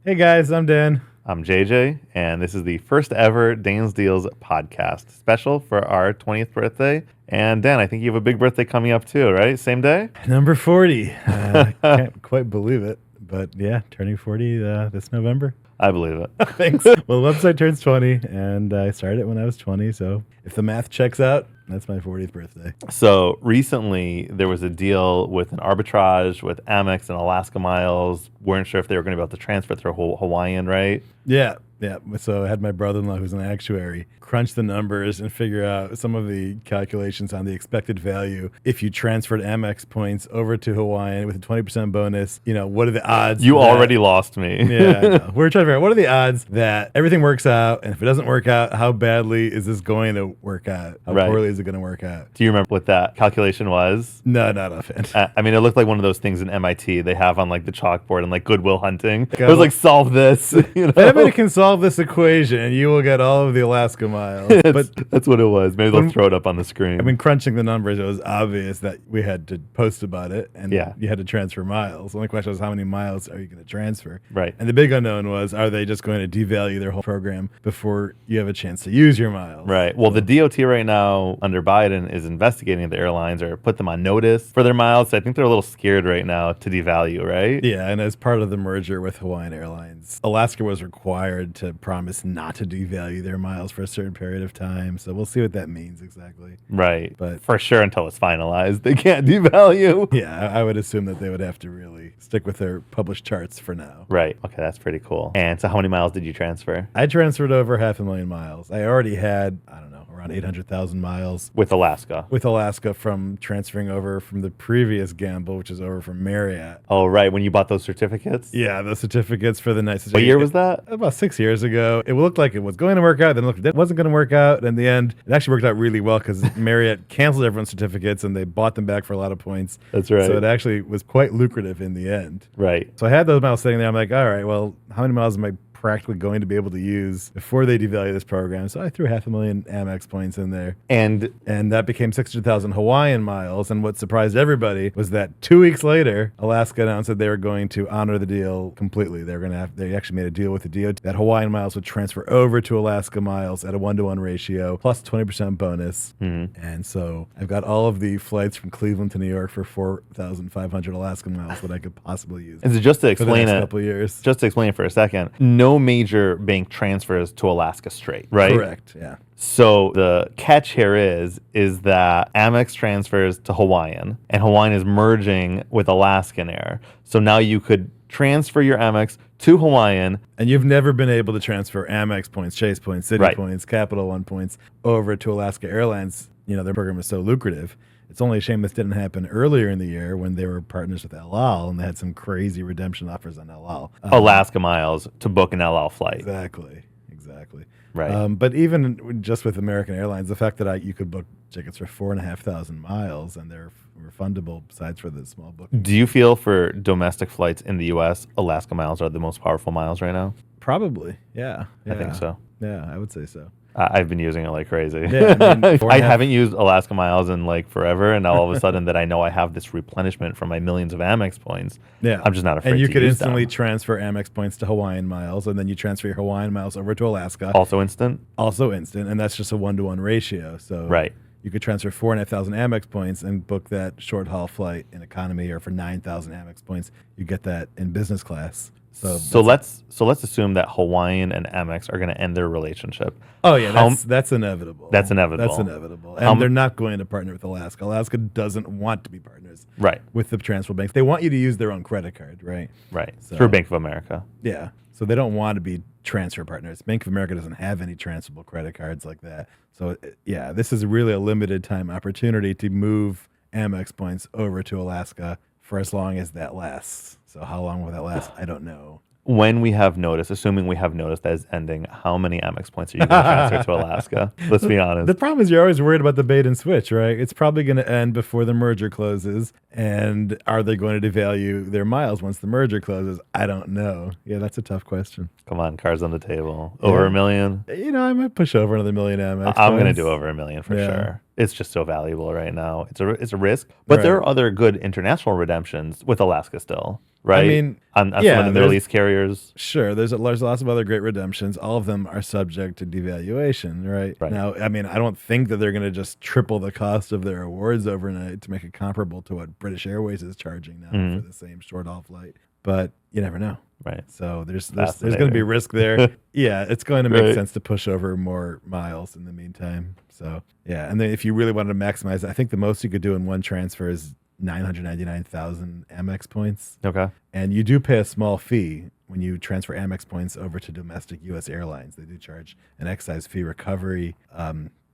Hey guys, I'm Dan. I'm JJ, and this is the first ever DansDeals podcast special for our 20th birthday. And Dan, I think you have a big birthday coming up too, right? Same day? Number 40. Can't quite believe it, but yeah, turning 40 this November. I believe it. Thanks. Well, the website turns 20, and I started it when I was 20, so if the math checks out, that's my 40th birthday. So recently, there was a deal with an arbitrage with Amex and Alaska Miles. Weren't sure if they were going to be able to transfer through Hawaiian, right? Yeah. So I had my brother-in-law, who's an actuary, crunch the numbers and figure out some of the calculations on the expected value if you transferred Amex points over to Hawaiian with a 20% bonus. You know, what are the odds? You already lost me. Yeah, I know. We're trying to figure out what are the odds that everything works out, and if it doesn't work out, how badly is this going to work out? How poorly is it going to work out? Do you remember what that calculation was? No, not offhand. I mean, it looked like one of those things in MIT they have on like the chalkboard and like Goodwill Hunting. It was like, solve this. You know? If anybody can solve this equation, you will get all of the Alaska miles. But that's what it was. Maybe they'll throw it up on the screen. I mean, crunching the numbers, it was obvious that we had to post about it, and you had to transfer miles. The only question was, how many miles are you going to transfer? Right. And the big unknown was, are they just going to devalue their whole program before you have a chance to use your miles? Right. Well, the DOT right now under Biden is investigating the airlines or put them on notice for their miles. So I think they're a little scared right now to devalue, right? Yeah, and as part of the merger with Hawaiian Airlines, Alaska was required to promise not to devalue their miles for a certain period of time. So we'll see what that means exactly. Right. But for sure, until it's finalized, they can't devalue. Yeah, I would assume that they would have to really stick with their published charts for now. Right. Okay, that's pretty cool. And so how many miles did you transfer? I transferred over 500,000 miles. I already had, I don't know, around 800,000 miles. With Alaska? With Alaska from transferring over from the previous gamble, which is over from Marriott. Oh, right. When you bought those certificates? Yeah, those certificates for the night. What year was that? About 6 years ago. It looked like it was going to work out. Then it looked like it wasn't going to work out. And in the end, it actually worked out really well because Marriott canceled everyone's certificates and they bought them back for a lot of points. That's right. So it actually was quite lucrative in the end. Right. So I had those miles sitting there. I'm like, all right, well, how many miles am I practically going to be able to use before they devalue this program? So I threw 500,000 Amex points in there. And that became 600,000 Hawaiian miles. And what surprised everybody was that 2 weeks later, Alaska announced that they were going to honor the deal completely. They actually made a deal with the DOT that Hawaiian miles would transfer over to Alaska miles at a 1-to-1 ratio plus 20% bonus. Mm-hmm. And so I've got all of the flights from Cleveland to New York for 4,500 Alaska miles that I could possibly use. And so just to explain for the next couple of years. Just to explain it for a second, no major bank transfers to Alaska straight, right? Correct, yeah. So the catch here is that Amex transfers to Hawaiian, and Hawaiian is merging with Alaskan Air. So now you could transfer your Amex to Hawaiian. And you've never been able to transfer Amex points, Chase points, Citi points, Capital One points over to Alaska Airlines. You know, their program is so lucrative. It's only a shame this didn't happen earlier in the year when they were partners with El Al and they had some crazy redemption offers on El Al. Alaska miles to book an El Al flight. Exactly. Right. But even just with American Airlines, the fact that you could book tickets for 4,500 miles and they're refundable besides for the small booking. Do you feel for domestic flights in the U.S., Alaska miles are the most powerful miles right now? Probably, yeah. I think so. Yeah, I would say so. I've been using it like crazy. Yeah, I haven't used Alaska miles in like forever, and now all of a sudden that I know I have this replenishment from my millions of Amex points, I'm just not afraid to use them. And you could instantly transfer Amex points to Hawaiian miles, and then you transfer your Hawaiian miles over to Alaska. Also instant? Also instant, and that's just a 1-to-1 ratio. So right. You could transfer 4,500 Amex points and book that short haul flight in economy, or for 9,000 Amex points, you get that in business class. So let's assume that Hawaiian and Amex are going to end their relationship. Oh yeah, that's inevitable. That's inevitable. And they're not going to partner with Alaska. Alaska doesn't want to be partners with the transfer banks. They want you to use their own credit card, right? Right. So, through Bank of America. Yeah. So they don't want to be transfer partners. Bank of America doesn't have any transferable credit cards like that. So yeah, this is really a limited time opportunity to move Amex points over to Alaska for as long as that lasts. So how long will that last? I don't know. When we have notice, assuming we have notice that is ending, how many Amex points are you going to transfer to Alaska? Let's be honest. The problem is you're always worried about the bait and switch, right? It's probably going to end before the merger closes. And are they going to devalue their miles once the merger closes? I don't know. Yeah, that's a tough question. Come on, cards on the table. Over $1 million? You know, I might push over another $1 million Amex. I'm going to do over $1 million for sure. It's just so valuable right now. It's a risk, but there are other good international redemptions with Alaska still, right? I mean, on some of the Middle East carriers. Sure, there's lots of other great redemptions. All of them are subject to devaluation, right? Now, I mean, I don't think that they're going to just triple the cost of their awards overnight to make it comparable to what British Airways is charging now for the same short haul flight. But you never know. Right. So there's going to be risk there. Yeah, it's going to make sense to push over more miles in the meantime. So yeah, and then if you really wanted to maximize it, I think the most you could do in one transfer is 999,000 Amex points. Okay. And you do pay a small fee when you transfer Amex points over to domestic U.S. airlines. They do charge an excise fee recovery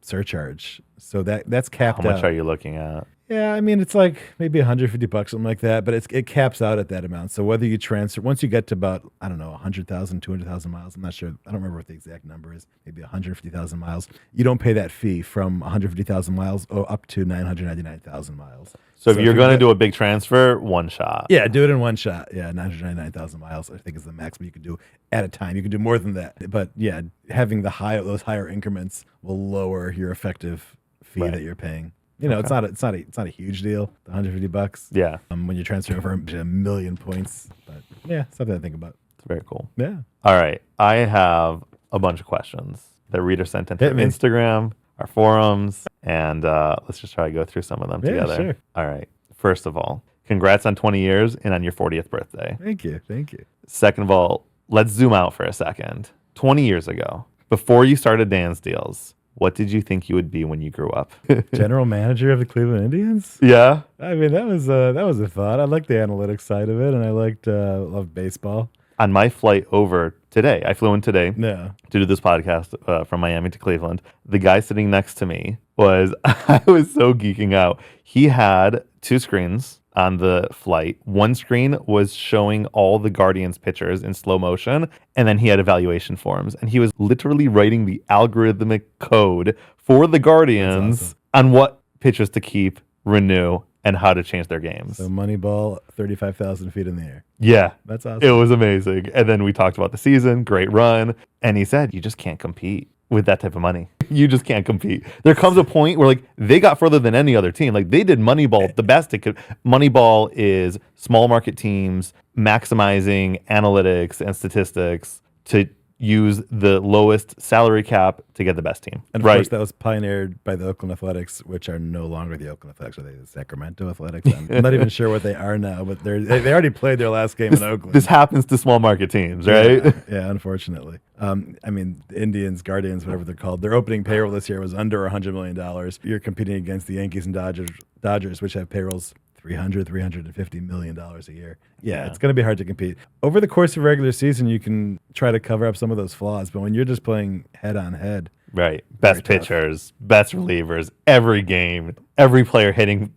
surcharge. So that's capped out. How much are you looking at? Yeah, I mean, it's like maybe $150, something like that, but it caps out at that amount. So whether you transfer, once you get to about, I don't know, 100,000, 200,000 miles, I'm not sure, I don't remember what the exact number is, maybe 150,000 miles, you don't pay that fee from 150,000 miles up to 999,000 miles. So if you're going to do a big transfer, one shot. Yeah, do it in one shot. Yeah, 999,000 miles, I think is the maximum you can do at a time. You can do more than that. But yeah, having those higher increments will lower your effective fee that you're paying. You know, it's not a huge deal, the $150. Yeah. When you transfer over a million points, but yeah, something to think about. It's very cool. Yeah. All right, I have a bunch of questions that reader sent in from Instagram, our forums, and let's just try to go through some of them together. Sure. All right. First of all, congrats on 20 years and on your 40th birthday. Thank you. Second of all, let's zoom out for a second. 20 years ago, before you started DansDeals, what did you think you would be when you grew up? General manager of the Cleveland Indians? Yeah. I mean, that was a thought. I liked the analytics side of it, and I loved baseball. On my flight over today, I flew in today to do this podcast from Miami to Cleveland. The guy sitting next to me I was so geeking out. He had two screens on the flight. One screen was showing all the Guardians pitchers in slow motion, and then he had evaluation forms. And he was literally writing the algorithmic code for the Guardians on what pitchers to keep, renew, and how to change their games. So Moneyball, 35,000 feet in the air. Yeah. That's awesome. It was amazing. And then we talked about the season, great run. And he said, you just can't compete with that type of money. You just can't compete. There comes a point where they got further than any other team. They did Moneyball the best it could. Moneyball is small market teams maximizing analytics and statistics to use the lowest salary cap to get the best team. And of course, that was pioneered by the Oakland Athletics, which are no longer the Oakland Athletics. Are they the Sacramento Athletics? I'm not even sure what they are now, but they already played their last game in Oakland. This happens to small market teams, right? Yeah, unfortunately. I mean, the Indians, Guardians, whatever they're called, their opening payroll this year was under $100 million. You're competing against the Yankees and Dodgers, which have payrolls $350 million a year. Yeah, it's going to be hard to compete. Over the course of a regular season, you can try to cover up some of those flaws, but when you're just playing head on head, right? Best pitchers, best relievers, every game, every player hitting,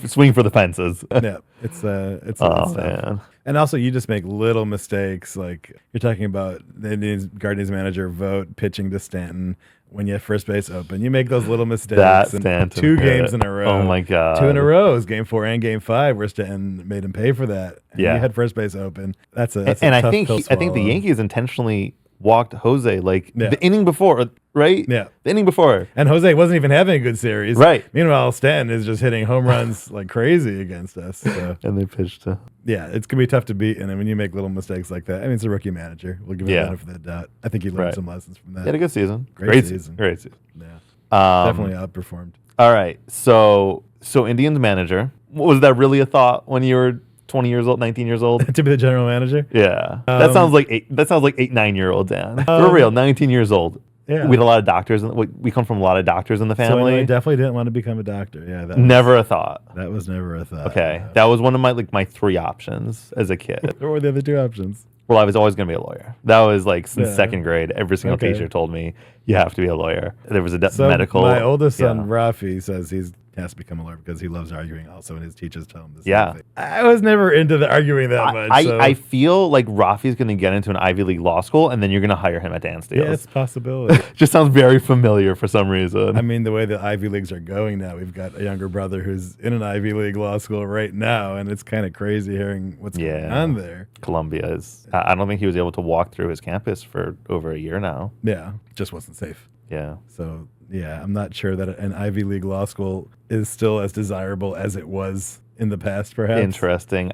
swinging for the fences. Yeah, it's tough. Man. And also, you just make little mistakes. Like you're talking about the Indians Guardians manager vote pitching to Stanton when you have first base open. You make those little mistakes. And two games in a row. Oh my God. 2 in a row is game 4 and game 5 where Stanton made him pay for that. And you had first base open. That's a tough I think the Yankees intentionally walked Jose the inning before, right? Yeah. The inning before. And Jose wasn't even having a good series. Right. Meanwhile, Stanton is just hitting home runs like crazy against us. So. And they pitched to. Yeah, it's going to be tough to beat. And then when you make little mistakes like that, I mean, it's a rookie manager. We'll give him the benefit of the doubt. I think he learned some lessons from that. He had a good season. Great season. Great season. Yeah. Definitely outperformed. All right. So Indians manager. Was that really a thought when you were 20 years old, 19 years old? To be the general manager? Yeah. That sounds like 9-year-old Dan. For real, 19 years old. Yeah. We had a lot of doctors. We come from a lot of doctors in the family. So I definitely didn't want to become a doctor. Yeah. Never a thought. That was never a thought. Okay. That was one of my 3 options as a kid. What were the other 2 options? Well, I was always going to be a lawyer. That was since second grade. Every single teacher told me, you have to be a lawyer. There was a medical. My oldest son, Rafi, says he has to become a lawyer because he loves arguing also, and his teachers tell him this. Yeah. I was never into the arguing that much. I feel like Rafi's going to get into an Ivy League law school, and then you're going to hire him at DansDeals. Yeah, it's a possibility. Just sounds very familiar for some reason. I mean, the way the Ivy Leagues are going now, we've got a younger brother who's in an Ivy League law school right now, and it's kind of crazy hearing what's going on there. Columbia is. I don't think he was able to walk through his campus for over a year now. Yeah, just wasn't safe. Yeah. So, yeah, I'm not sure that an Ivy League law school is still as desirable as it was in the past, perhaps. Interesting.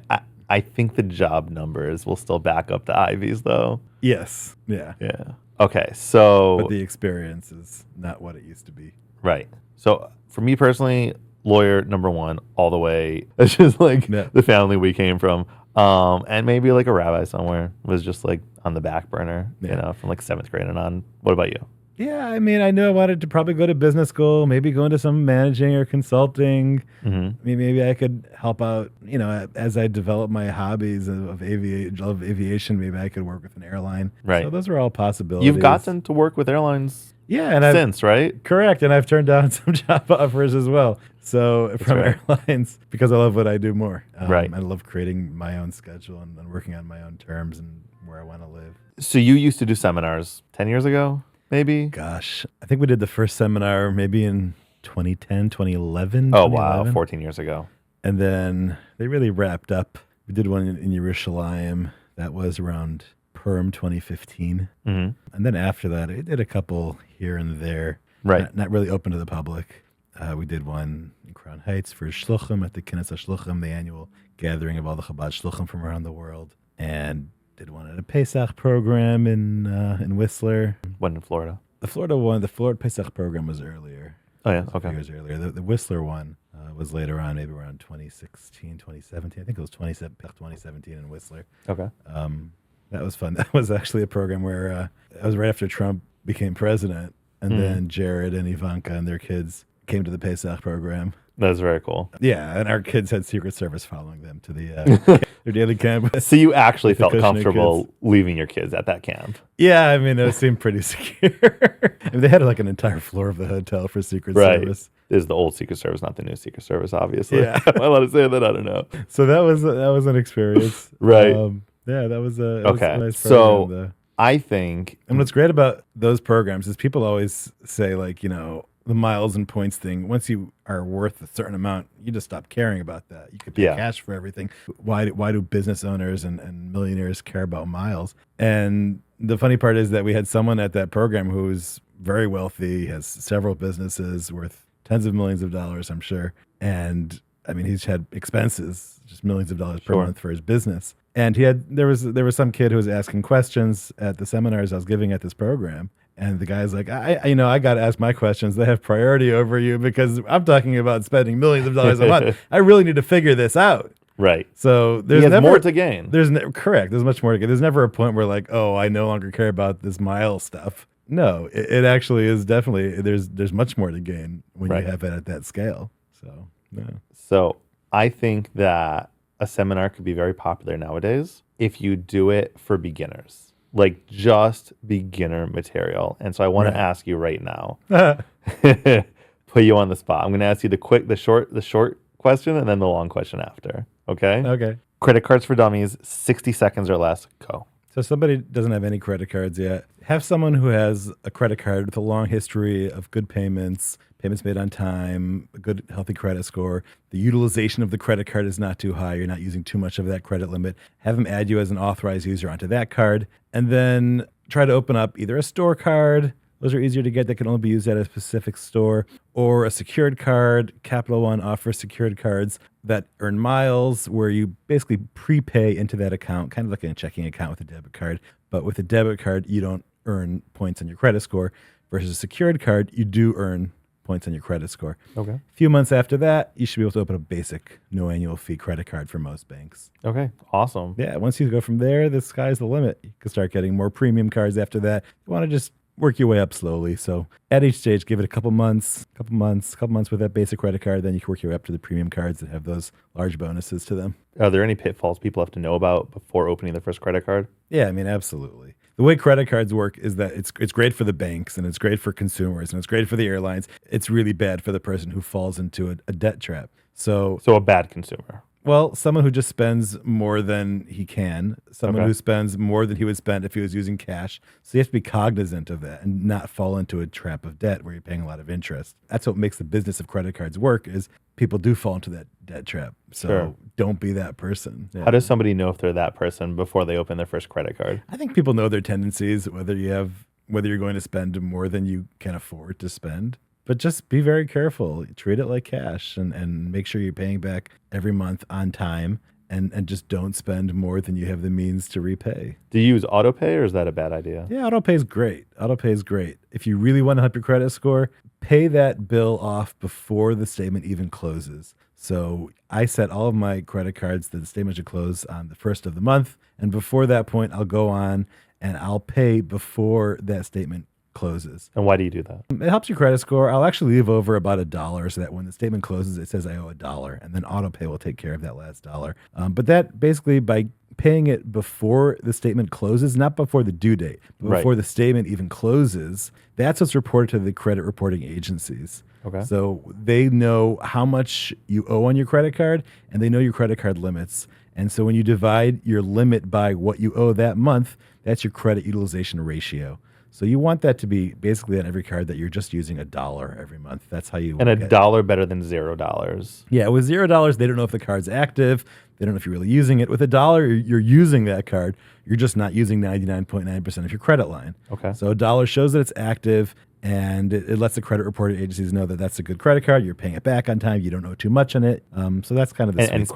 I think the job numbers will still back up the Ivies, though. Yes. Yeah. Yeah. Okay. So, But the experience is not what it used to be. right. So, for me personally, lawyer number one, all the way. It's just like Yeah. the family we came from. And maybe like a rabbi somewhere was just like on the back burner, you Yeah. know, from like 7th grade and on. What about you? Yeah, I mean, I knew I wanted to probably go to business school, maybe go into some managing or consulting. Maybe I could help out, you know, as I develop my hobbies of aviation. Maybe I could work with an airline. Right. So those are all possibilities. You've gotten to work with airlines yeah, and since, right? correct, and I've turned down some job offers as well. So from right. airlines because I love what I do more. Right. I love creating my own schedule and working on my own terms and where I want to live. So you used to do seminars 10 years ago, maybe? Gosh, I think we did the first seminar maybe in 2010, 2011. Oh, wow. 2011. 14 years ago. And then they really wrapped up. We did one in Yerushalayim. That was around Perm 2015. And then after that, I did a couple here and there. Right. Not really open to the public. We did one in Crown Heights for Shluchim at the Knesset Shluchim, the annual gathering of all the Chabad Shluchim from around the world. And did one at a Pesach program in Whistler. When in Florida? The Florida one, the Florida Pesach program was earlier. Oh, yeah. A few Okay. years earlier. The Whistler one was later on, maybe around 2016, 2017. I think it was 2017 in Whistler. Okay. That was fun. That was actually a program where that was right after Trump became president. And then Jared and Ivanka and their kids came to the Pesach program. That's very cool. Yeah, and our kids had Secret Service following them to the their daily camp. So you actually The felt Kushner comfortable kids. leaving your kids at that camp? Yeah, I mean, it seemed pretty secure. I mean, they had like an entire floor of the hotel for Secret Right. Service. This is the old Secret Service, not the new Secret Service, obviously. Yeah. Am I allowed to say that? I don't know. So that was an experience. Right. Yeah, that was a Okay. a nice So- program, though. I think And what's great about those programs is people always say, like, you know, the miles and points thing. Once you are worth a certain amount, you just stop caring about that. You can pay Yeah. cash for everything. Why do business owners and millionaires care about miles? And the funny part is that we had someone at that program who's very wealthy, has several businesses worth tens of millions of dollars, I'm sure. And I mean, he's had expenses, just millions of dollars per Sure. month for his business. And there was some kid who was asking questions at the seminars I was giving at this program. And the guy's like, I got to ask my questions. They have priority over you because I'm talking about spending millions of dollars a month. I really need to figure this out. right. So He there's has never more to gain. correct. There's much more to get. There's never a point where like, oh, I no longer care about this mile stuff. No, it actually is definitely there's much more to gain when Right. you have it at that scale. So yeah. So I think that a seminar could be very popular nowadays if you do it for beginners, like just beginner material. And so I want Right. to ask you right now, put you on the spot. I'm going to ask you the short question and then the long question after. Okay. Okay. Credit cards for dummies, 60 seconds or less. Go. So if somebody doesn't have any credit cards yet, have someone who has a credit card with a long history of good payments made on time, a good healthy credit score. The utilization of the credit card is not too high. You're not using too much of that credit limit. Have them add you as an authorized user onto that card. And then try to open up either a store card. Those are easier to get. That can only be used at a specific store, or a secured card. Capital One offers secured cards that earn miles, where you basically prepay into that account, kind of like a checking account with a debit card. But with a debit card, you don't earn points on your credit score. Versus a secured card, you do earn points on your credit score. Okay. A few months after that, you should be able to open a basic, no annual fee credit card for most banks. Okay. Awesome. Yeah, once you go from there, the sky's the limit. You can start getting more premium cards after that. You want to just work your way up slowly. So at each stage, give it a couple months with that basic credit card. Then you can work your way up to the premium cards that have those large bonuses to them. Are there any pitfalls people have to know about before opening the first credit card? Yeah, I mean, absolutely. The way credit cards work is that it's great for the banks and it's great for consumers and it's great for the airlines. It's really bad for the person who falls into a debt trap. So So a bad consumer. well, someone who just spends more than he can, someone Okay. who spends more than he would spend if he was using cash. So you have to be cognizant of that and not fall into a trap of debt where you're paying a lot of interest. That's what makes the business of credit cards work is people do fall into that debt trap. So Sure. don't be that person. Yeah. How does somebody know if they're that person before they open their first credit card? I think people know their tendencies, whether you have whether you're going to spend more than you can afford to spend. But just be very careful. Treat it like cash and make sure you're paying back every month on time and just don't spend more than you have the means to repay. Do you use autopay or is that a bad idea? Yeah, autopay is great. Autopay is great. If you really want to help your credit score, pay that bill off before the statement even closes. So I set all of my credit cards that the statement should close on the first of the month. And before that point, I'll go on and I'll pay before that statement closes. And why do you do that? It helps your credit score. I'll actually leave over about $1 so that when the statement closes, it says I owe $1, and then autopay will take care of that last dollar. But that basically, by paying it before the statement closes, not before the due date, but before the statement even closes, that's what's reported to the credit reporting agencies. Okay. So they know how much you owe on your credit card, and they know your credit card limits. And so when you divide your limit by what you owe that month, that's your credit utilization ratio. So you want that to be basically on every card that you're just using $1 every month. That's how you. And $1 better than $0. Yeah, with $0, they don't know if the card's active. They don't know if you're really using it. With $1, you're using that card. You're just not using 99.9% of your credit line. Okay. So $1 shows that it's active, and it lets the credit reporting agencies know that that's a good credit card. You're paying it back on time. You don't owe too much on it. So that's kind of the and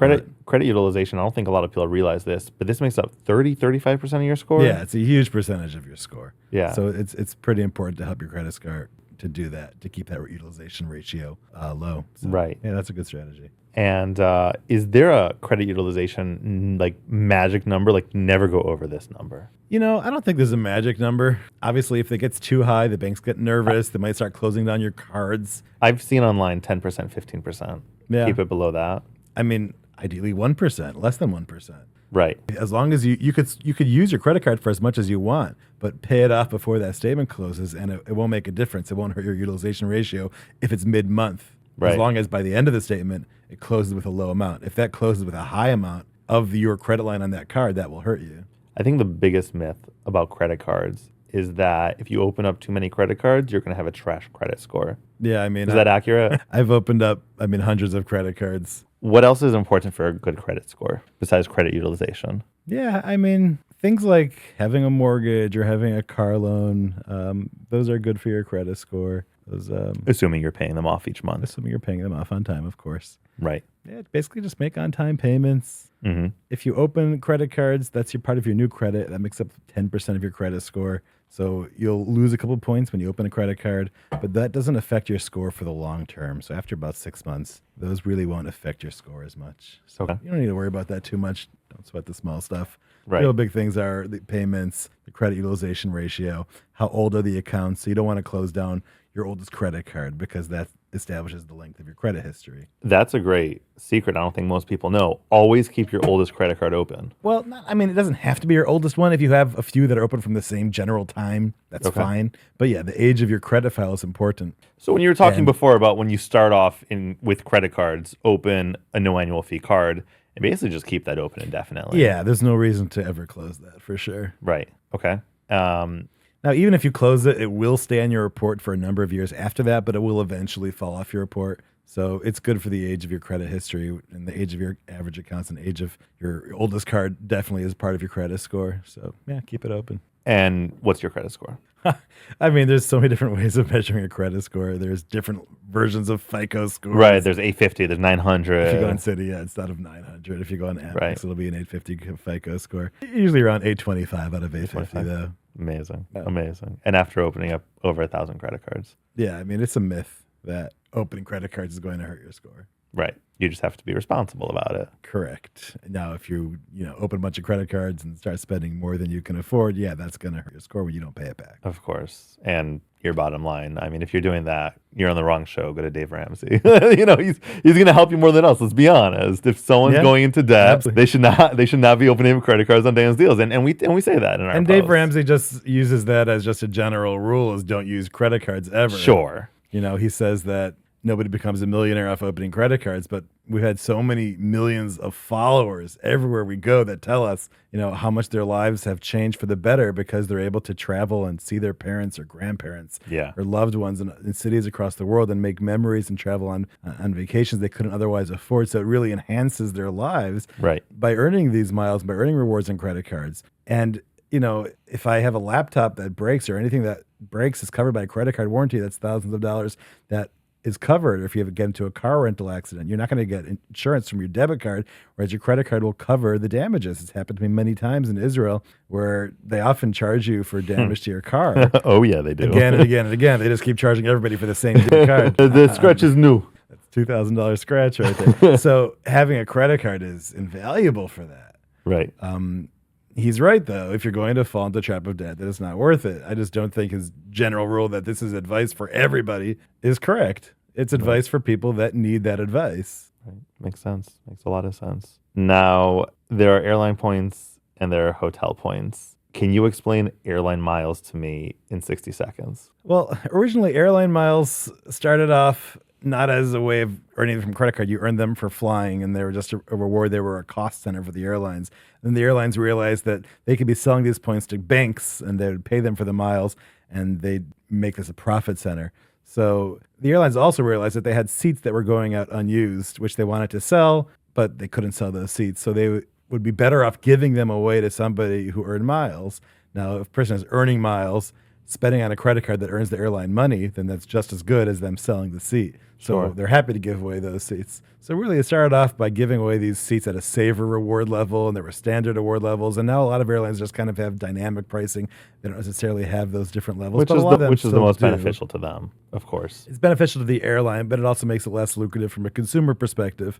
credit utilization. I don't think a lot of people realize this, but this makes up 35% of your score. Yeah, it's a huge percentage of your score. Yeah. So it's pretty important to help your credit score to do that, to keep that utilization ratio low. So, right. Yeah, that's a good strategy. And is there a credit utilization like magic number? Like never go over this number? You know, I don't think there's a magic number. Obviously, if it gets too high, the banks get nervous. They might start closing down your cards. I've seen online 10%, 15%. Yeah. Keep it below that. I mean, ideally 1%, less than 1%. Right. As long as you could use your credit card for as much as you want, but pay it off before that statement closes, and it won't make a difference. It won't hurt your utilization ratio if it's mid-month. Right. As long as by the end of the statement, it closes with a low amount. If that closes with a high amount of your credit line on that card, that will hurt you. I think the biggest myth about credit cards is that if you open up too many credit cards, you're going to have a trash credit score. Yeah, I mean... Is that accurate? I've opened up, hundreds of credit cards. What else is important for a good credit score besides credit utilization? Yeah, things like having a mortgage or having a car loan, those are good for your credit score. Those, assuming you're paying them off each month. Assuming you're paying them off on time, of course. Right. Yeah, basically just make on-time payments. Mm-hmm. If you open credit cards, that's part of your new credit. That makes up 10% of your credit score. So you'll lose a couple points when you open a credit card, but that doesn't affect your score for the long term. So after about 6 months, those really won't affect your score as much. So you don't need to worry about that too much. Don't sweat the small stuff. Right. The real big things are the payments, the credit utilization ratio, how old are the accounts. So you don't want to close down your oldest credit card because that establishes the length of your credit history. That's a great secret. I don't think most people know. Always keep your oldest credit card open. Well, it doesn't have to be your oldest one. If you have a few that are open from the same general time, that's fine. But yeah, the age of your credit file is important. So when you were talking before about when you start off with credit cards, open a no annual fee card, and basically just keep that open indefinitely. Yeah, there's no reason to ever close that for sure. Right. Okay. Now, even if you close it, it will stay on your report for a number of years after that, but it will eventually fall off your report. So it's good for the age of your credit history, and the age of your average accounts and age of your oldest card definitely is part of your credit score. So yeah, keep it open. And what's your credit score? There's so many different ways of measuring a credit score. There's different versions of FICO scores. Right. There's 850. There's 900. If you go on Citi, it's out of 900. If you go on Amex, it'll be an 850 FICO score. Usually around 825 out of 850, though. Amazing. Amazing. And after opening up over 1,000 credit cards. Yeah. It's a myth that opening credit cards is going to hurt your score. Right. You just have to be responsible about it. Correct. Now, if you open a bunch of credit cards and start spending more than you can afford, yeah, that's going to hurt your score when you don't pay it back. Of course. And your bottom line, if you're doing that, you're on the wrong show. Go to Dave Ramsey. He's going to help you more than us. Let's be honest. If someone's going into debt, they should not be opening credit cards on DansDeals. And we say that in our And posts. Dave Ramsey just uses that as just a general rule: is don't use credit cards ever. Sure. He says that nobody becomes a millionaire off opening credit cards, but we've had so many millions of followers everywhere we go that tell us, how much their lives have changed for the better because they're able to travel and see their parents or grandparents or loved ones in cities across the world and make memories and travel on vacations they couldn't otherwise afford. So it really enhances their lives by earning these miles, by earning rewards on credit cards. And if I have a laptop that breaks or anything that breaks is covered by a credit card warranty, that's thousands of dollars that is covered. Or if you ever get into a car rental accident, you're not going to get insurance from your debit card, whereas your credit card will cover the damages. It's happened to me many times in Israel where they often charge you for damage to your car. Oh, yeah, they do. Again and again and again. They just keep charging everybody for the same debit card. The scratch is new. That's $2,000 scratch right there. So having a credit card is invaluable for that. Right. He's right, though. If you're going to fall into the trap of debt, that it's not worth it. I just don't think his general rule that this is advice for everybody is correct. It's advice for people that need that advice. Right. Makes sense. Makes a lot of sense. Now, there are airline points and there are hotel points. Can you explain airline miles to me in 60 seconds? Well, originally, airline miles started off not as a way of earning them from credit card. You earned them for flying, and they were just a reward. They were a cost center for the airlines. And the airlines realized that they could be selling these points to banks, and they would pay them for the miles, and they'd make this a profit center. So the airlines also realized that they had seats that were going out unused, which they wanted to sell, but they couldn't sell those seats. So they would be better off giving them away to somebody who earned miles. Now, if a person is earning miles, spending on a credit card that earns the airline money, then that's just as good as them selling the seat. So they're happy to give away those seats. So really, it started off by giving away these seats at a saver reward level, and there were standard award levels. And now a lot of airlines just kind of have dynamic pricing. They don't necessarily have those different levels. Which is the most beneficial to them, of course. It's beneficial to the airline, but it also makes it less lucrative from a consumer perspective.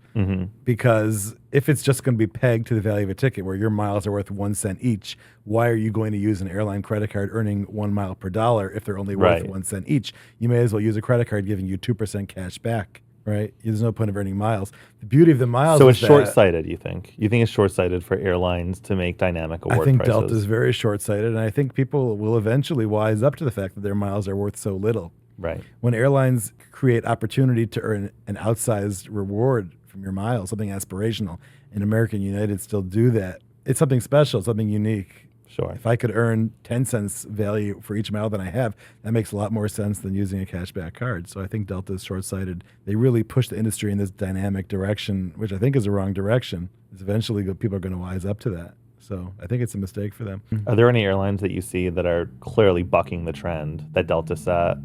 Because if it's just going to be pegged to the value of a ticket, where your miles are worth 1 cent each, why are you going to use an airline credit card earning 1 mile per dollar if they're only worth 1 cent each? You may as well use a credit card giving you 2% cash back, right? There's no point of earning miles. The beauty of the miles So is it's short-sighted, you think? You think it's short-sighted for airlines to make dynamic award prices? I think Delta is very short-sighted, and I think people will eventually wise up to the fact that their miles are worth so little. Right. When airlines create opportunity to earn an outsized reward from your miles, something aspirational, and American United still do that, it's something special, something unique. Sure. If I could earn 10 cents value for each mile that I have, that makes a lot more sense than using a cashback card. So I think Delta is short-sighted. They really push the industry in this dynamic direction, which I think is the wrong direction. It's eventually people are going to wise up to that. So I think it's a mistake for them. Are there any airlines that you see that are clearly bucking the trend that Delta set?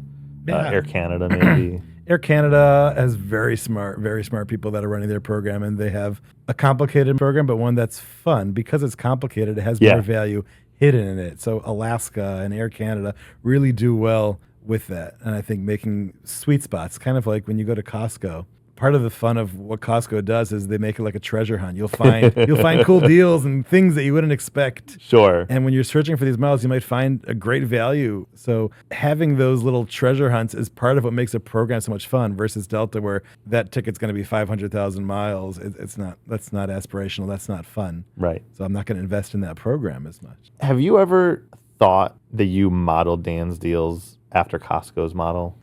Air Canada, maybe? Air Canada has very smart people that are running their program, and they have a complicated program, but one that's fun. Because it's complicated, it has more value hidden in it. So Alaska and Air Canada really do well with that. And I think making sweet spots, kind of like when you go to Costco. Part of the fun of what Costco does is they make it like a treasure hunt. You'll find cool deals and things that you wouldn't expect. Sure. And when you're searching for these miles, you might find a great value. So having those little treasure hunts is part of what makes a program so much fun versus Delta, where that ticket's going to be 500,000 miles. That's not aspirational. That's not fun. Right. So I'm not going to invest in that program as much. Have you ever thought that you modeled DansDeals after Costco's model?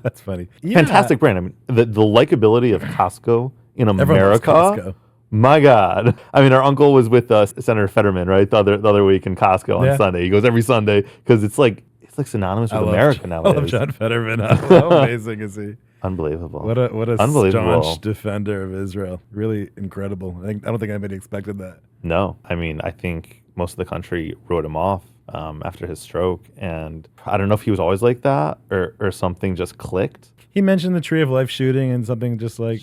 That's funny. Fantastic brand. I mean, the likability of Costco in America. Costco. My God. I mean, our uncle was with Senator Fetterman, right? The other week in Costco on Sunday. He goes every Sunday because it's like synonymous with America nowadays. I love John Fetterman. How amazing is he? Unbelievable. What a staunch defender of Israel. Really incredible. I don't think anybody expected that. No. I mean, I think most of the country wrote him off after his stroke. And I don't know if he was always like that or something just clicked. He mentioned the Tree of Life shooting and something just like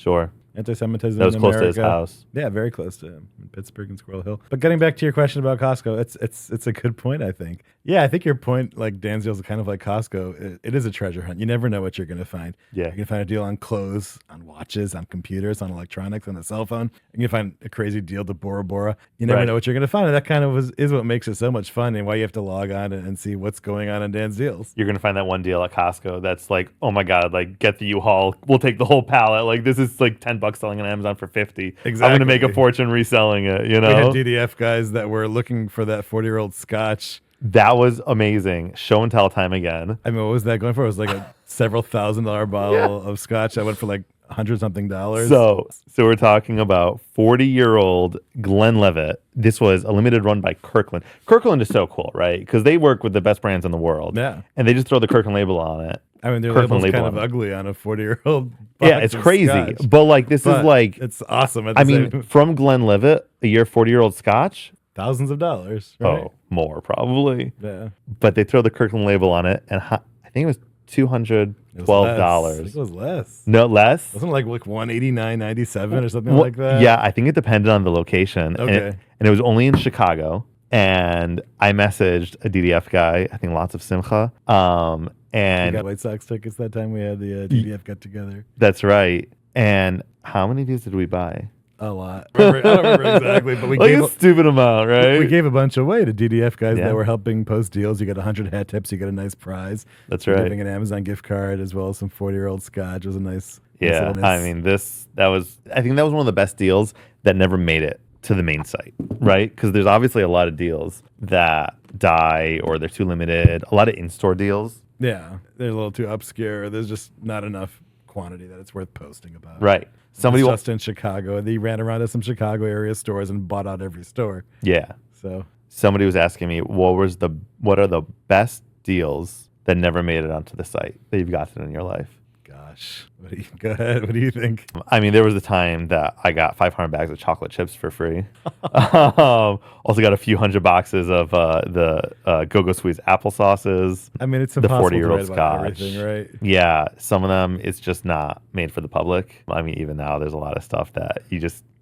anti-Semitism. That was in close America. to his house. Yeah, very close to him in Pittsburgh and Squirrel Hill. But getting back to your question about Costco, it's a good point, I think. Yeah, I think your point, like DansDeals, is kind of like Costco. It is a treasure hunt. You never know what you're going to find. Yeah. You're going to find a deal on clothes, on watches, on computers, on electronics, on a cell phone. You're going to find a crazy deal to Bora Bora. You never know what you're going to find. And that kind of is what makes it so much fun and why you have to log on and see what's going on in DansDeals. You're going to find that one deal at Costco that's like, oh my God, like get the U-Haul. We'll take the whole pallet. Like this is like $10 selling on Amazon for $50. Exactly. I'm going to make a fortune reselling it, you know? We had DDF guys that were looking for that 40-year-old scotch. That was amazing. Show and tell time again. I mean, what was that going for? It was like a several $1,000 bottle of scotch that went for like $100-something. So we're talking about 40-year-old Glenlivet. This was a limited run by Kirkland. Kirkland is so cool, right? Because they work with the best brands in the world. Yeah. And they just throw the Kirkland label on it. I mean, their label's kind of ugly on a 40-year-old. Yeah, it's crazy. Scotch. But like, this is like, it's awesome. I mean, from Glenlivet, a year 40-year-old scotch, thousands of dollars, right? Oh, more probably. Yeah. But they throw the Kirkland label on it, and I think it was $212. I think it was less. No less. Wasn't it like $189.97 or something Well, like that? yeah, I think it depended on the location. Okay. And it was only in Chicago. And I messaged a DDF guy, I think lots of Simcha. We And got White Sox tickets that time we had the DDF get together. that's right. And how many of these did we buy? A lot. I don't remember exactly, but we Like gave a stupid amount, right? we gave a bunch away to DDF guys Yeah. that were helping post deals. You get 100 hat tips, you get a nice prize. That's We're right. giving an Amazon gift card as well as some 40-year-old scotch. It was a nice. Yeah, nice I mean, I think that was one of the best deals that never made it to the main site, right? Because there's obviously a lot of deals that die or they're too limited, a lot of in-store deals. yeah, they're a little too obscure. There's just not enough quantity that it's worth posting about. Right. Somebody It's will, just in Chicago. They ran around to some Chicago area stores and bought out every store. yeah. So Somebody was asking me, what are the best deals that never made it onto the site that you've gotten in your life? gosh, go ahead. What do you think? I mean, there was a time that I got 500 bags of chocolate chips for free. Also got a few hundred boxes of the Go-Go Squeeze applesauces. I mean, it's The impossible 40-year-old to write about scotch. everything, right? Yeah, some of them, it's just not made for the public. I mean, even now, there's a lot of stuff that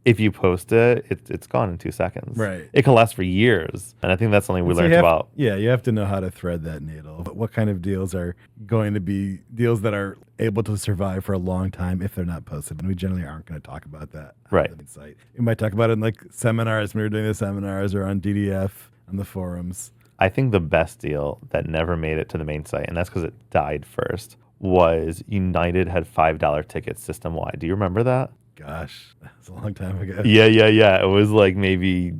if you post it, it's gone in 2 seconds. Right. It can last for years. And I think that's something we So learned you have- about. Yeah, you have to know how to thread that needle. But what kind of deals are going to be deals that are able to survive for a long time if they're not posted? And we generally aren't going to talk about that Right. on the site. We might talk about it in like seminars when we were doing the seminars or on DDF on the forums. I think the best deal that never made it to the main site, and that's because it died first, was United had $5 tickets system-wide. Do you remember that? Gosh, that's a long time ago. Yeah. It was like maybe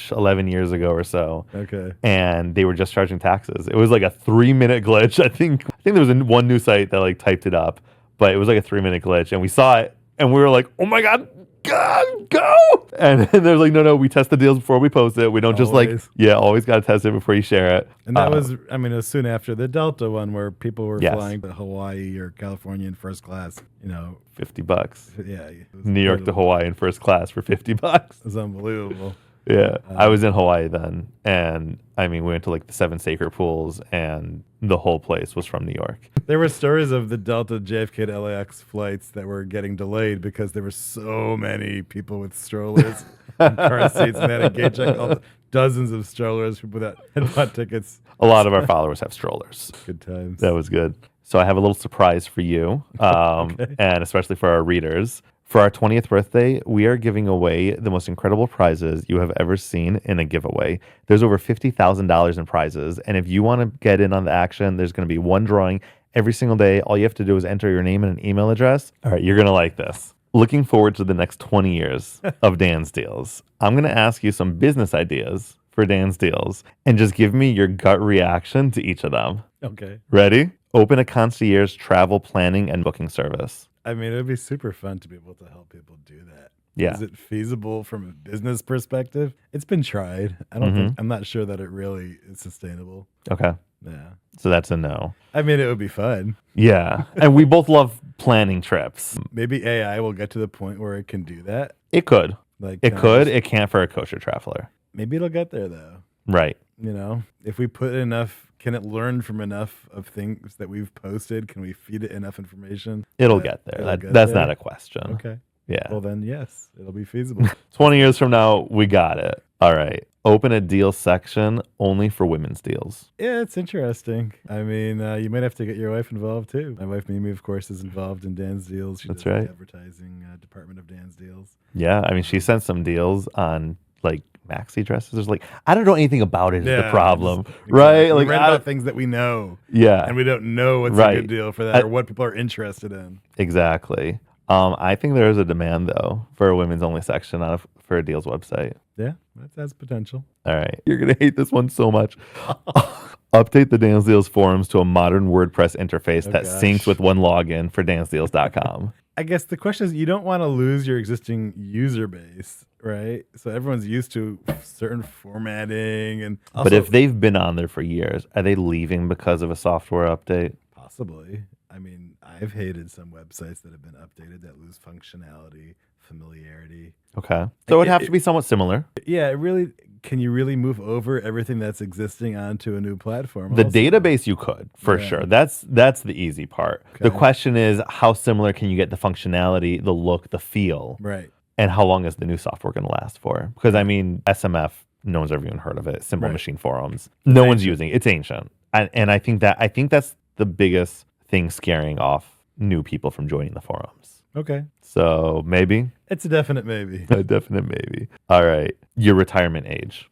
11 years ago or so. Okay. And they were just charging taxes. It was like a 3-minute glitch. I think there was one new site that like typed it up, but it was like a 3-minute glitch. And we saw it and we were like, oh my God, go. And they're like, no, we test the deals before we post it. We don't just Always. always got to test it before you share it. And that was, I mean, it was soon after the Delta one where people were Yes. flying to Hawaii or California in first class. You know, $50. yeah. It was New York to incredible. Hawaii in first class for $50. It was unbelievable. Yeah, I was in Hawaii then, and I mean, we went to like the 7 sacred pools, and the whole place was from New York. There were stories of the Delta JFK to LAX flights that were getting delayed because there were so many people with strollers and car seats, and they had to gate check all the dozens of strollers, people that had bought tickets. A lot of our followers have strollers. Good times. That was good. So I have a little surprise for you, and especially for our readers. For our 20th birthday, we are giving away the most incredible prizes you have ever seen in a giveaway. There's over $50,000 in prizes. And if you want to get in on the action, there's going to be one drawing every single day. All you have to do is enter your name and an email address. All right, you're going to like this. Looking forward to the next 20 years of Dan's Deals. I'm going to ask you some business ideas for Dan's Deals and just give me your gut reaction to each of them. Okay. Ready? Open a concierge travel planning and booking service. I mean, it would be super fun to be able to help people do that. Yeah. Is it feasible from a business perspective? It's been tried. I'm not sure that it really is sustainable. Okay. Yeah. So that's a no. I mean, it would be fun. Yeah. And we both love planning trips. Maybe AI will get to the point where it can do that. It could. Like It could. It can't for a kosher traveler. Maybe it'll get there though. Right. You know, if we put enough, can it learn from enough of things that we've posted? Can we feed it enough information? It'll that get there. it'll get That's there? not a question. Okay. Yeah. Well, then, yes, it'll be feasible. 20 years from now, we got it. All right. Open a deal section only for women's deals. Yeah, it's interesting. I mean, you might have to get your wife involved too. My wife Mimi, of course, is involved in Dan's Deals. She That's does right. The advertising department of Dan's Deals. Yeah. I mean, she sent some deals on like maxi dresses. There's like, I don't know anything about it is the problem. Right? We Like, read about things that we know, yeah. and we don't know what's a Right. good deal for that or what people are interested in. Exactly. I think there is a demand though for a women's only section for a deals website. Yeah, that has potential. All right. You're going to hate this one so much. Update the DansDeals forums to a modern WordPress interface that gosh. syncs with one login for DansDeals.com. I guess the question is, you don't want to lose your existing user base, right? So everyone's used to certain formatting and also, But if they've been on there for years, are they leaving because of a software update? possibly, I mean, I've hated some websites that have been updated that lose functionality, familiarity. Okay. So it would have to be somewhat similar. Yeah, it really can you really move over everything that's existing onto a new platform? The also? database you could, for Yeah. sure. That's the easy part. The Okay. question is, how similar can you get the functionality, the look, the feel, Right. and how long is the new software going to last for? Because I mean, SMF, no one's ever even heard of it. Simple Right. Machine Forums, no one's ancient. using it. It's ancient, and I think that's the biggest thing scaring off new people from joining the forums. Okay. So maybe It's a definite maybe. a definite maybe. All right, your retirement age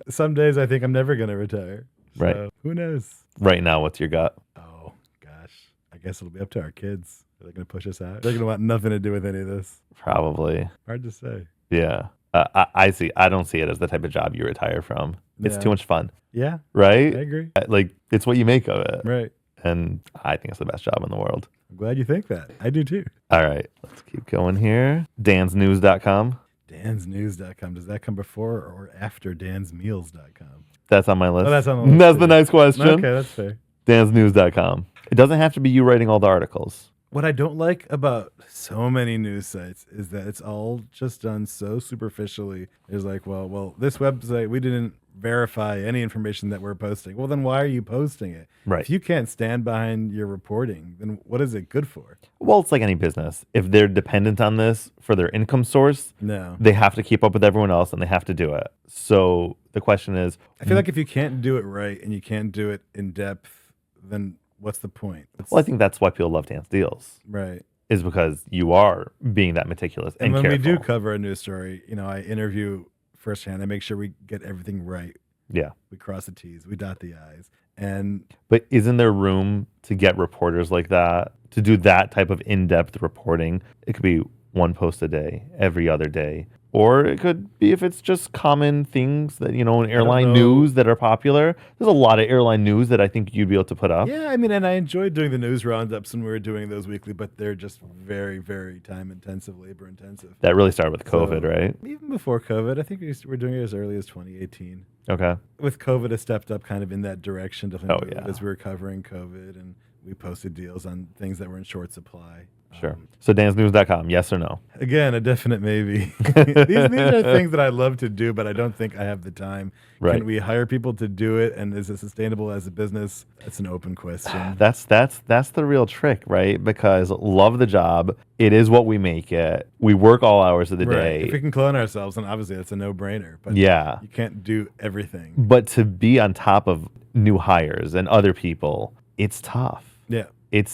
Some days I think I'm never going to retire. So Right. who knows? right now. What's your gut? Oh, gosh. I guess it'll be up to our kids. Are they going to push us out? They're going to want nothing to do with any of this. Probably. Hard to say. Yeah. I don't see it as the type of job you retire from. It's Yeah. too much fun, Yeah, right? I agree. Like, it's what you make of it. Right. And I think it's the best job in the world. I'm glad you think that. I do too. All right, let's keep going here. DansNews.com. DansNews.com. Does that come before or after DansMeals.com? That's on my list. Oh, that's on the list, That's the too. nice question. Okay, that's fair. DansNews.com. It doesn't have to be you writing all the articles. What I don't like about so many news sites is that it's all just done so superficially. It's like, well, this website, we didn't verify any information that we're posting. Well, then why are you posting it? Right. If you can't stand behind your reporting, then what is it good for? Well, it's like any business. If they're dependent on this for their income source, No. they have to keep up with everyone else and they have to do it. So the question is, I feel like if you can't do it right and you can't do it in depth, then what's the point? well, I think that's why people love DansDeals, Right. is because you are being that meticulous and And when careful. we do cover a news story, I interview firsthand. I make sure we get everything right. Yeah. We cross the T's, we dot the I's. And But isn't there room to get reporters like that to do that type of in-depth reporting? It could be one post a day, every other day. Or it could be if it's just common things that, in airline know. news that are popular. There's a lot of airline news that I think you'd be able to put up. yeah, I mean, and I enjoyed doing the news roundups when we were doing those weekly, but they're just very, very time intensive, labor intensive. That really started with COVID, So, right? Even before COVID, I think we're doing it as early as 2018. Okay. With COVID, it stepped up kind of in that direction, definitely Oh, yeah. as we were covering COVID, and we posted deals on things that were in short supply. Sure. So dansnews.com, yes or no? Again, a definite maybe. these are things that I love to do, but I don't think I have the time. Right. Can we hire people to do it, and is it sustainable as a business? That's an open question. That's the real trick, right? Because love the job. It is what we make it. We work all hours of the day. If we can clone ourselves, then obviously it's a no-brainer. But Yeah. you can't do everything. But to be on top of new hires and other people, it's tough. Yeah. It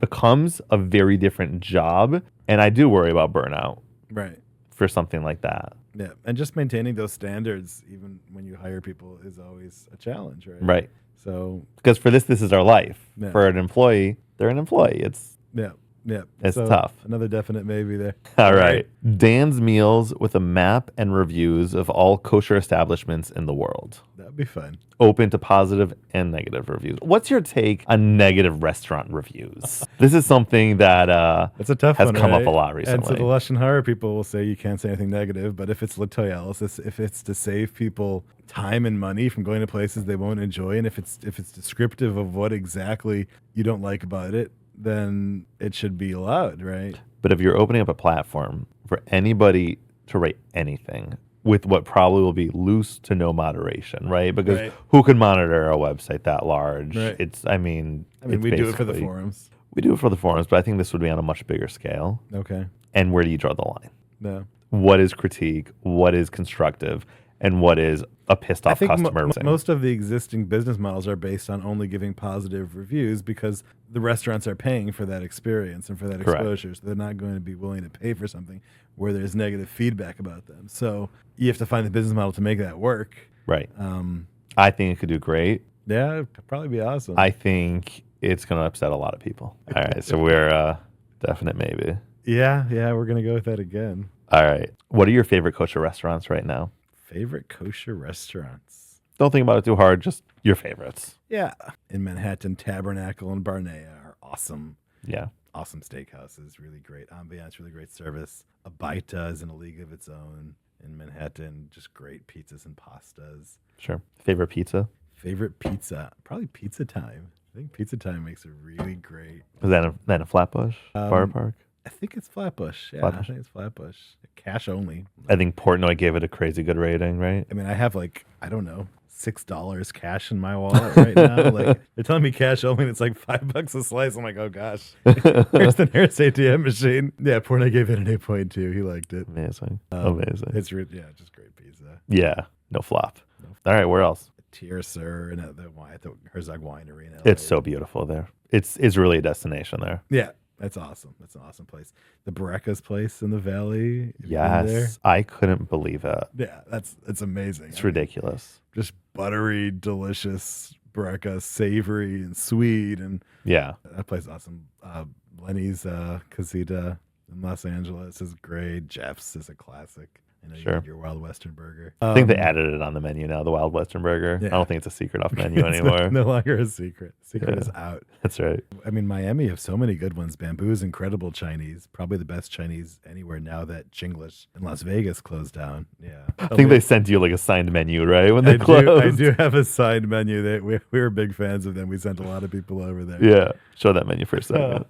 becomes a very different job. And I do worry about burnout Right. for something like that. Yeah. And just maintaining those standards, even when you hire people, is always a challenge, right? Right. So, Because for this is our life. Yeah. For an employee, they're an employee. It's yeah. It's So, tough. Another definite maybe there. all right. Dan's Meals with a map and reviews of all kosher establishments in the world. That'd be fun. Open to positive and negative reviews. What's your take on negative restaurant reviews? This is something that It's a tough has one, come up right? a lot And so recently. the Lashon Hara people will say you can't say anything negative, but if it's l'toyel, if it's to save people time and money from going to places they won't enjoy, and if it's descriptive of what exactly you don't like about it, then it should be allowed, right? But if you're opening up a platform for anybody to write anything with what probably will be loose to no moderation, right? Because Right. who could monitor a website that large? Right. I mean, it's We do it for the basically- forums. We do it for the forums, but I think this would be on a much bigger scale. Okay. And where do you draw the line? No. What is critique? What is constructive? And what is a pissed I off think customer? most of the existing business models are based on only giving positive reviews because the restaurants are paying for that experience and for that Correct. exposure. So they're not going to be willing to pay for something where there's negative feedback about them. So you have to find the business model to make that work. Right. I think it could do great. Yeah, it'd probably be awesome. I think it's going to upset a lot of people. All right. So we're definite maybe. yeah, we're going to go with that again. All right. What are your favorite kosher restaurants right now? Favorite kosher restaurants? Don't think about it too hard. Just your favorites. Yeah. In Manhattan, Tabernacle and Barnea are awesome. Yeah. Awesome steakhouses, really great ambiance, really great service. Abaita is in a league of its own in Manhattan. Just great pizzas and pastas. Sure. Favorite pizza? Favorite pizza? Probably Pizza Time. I think Pizza Time makes it really great. Is that in Flatbush? Bar Park? I think it's Flatbush. Yeah, Flatbush. I think it's Flatbush. cash only. I think Portnoy gave it a crazy good rating, right? I mean, I have like, I don't know, $6 cash in my wallet right now. Like they're telling me cash only, and it's like $5 a slice. I'm like, oh gosh. Here's the nearest ATM machine. Yeah, Portnoy gave it an 8.2. He liked it. Amazing. Amazing. It's just great pizza. Yeah, no flop. All right, where else? Tier Sir and the Herzog Winery. In LA. It's so beautiful there. It's really a destination there. Yeah, that's awesome. That's an awesome place. The Barreca's place in the valley. Have you been there? Yes, I couldn't believe it. Yeah, it's amazing. It's ridiculous. Just buttery, delicious Barreca, savory and sweet, and Yeah, that place is awesome. Lenny's Casita in Los Angeles is great. Jeff's is a classic. You know, Sure. your Wild Western Burger. I think they added it on the menu now, the Wild Western Burger. Yeah. I don't think it's a secret off menu anymore. No longer a secret. Secret is out. That's right. I mean, Miami have so many good ones. Bamboo's incredible Chinese, probably the best Chinese anywhere now that Chinglish in Las Vegas closed down. Yeah, I think they sent you like a signed menu, right? When they I closed. do have a signed menu. That we were big fans of them. We sent a lot of people over there. Yeah, show that menu for a second.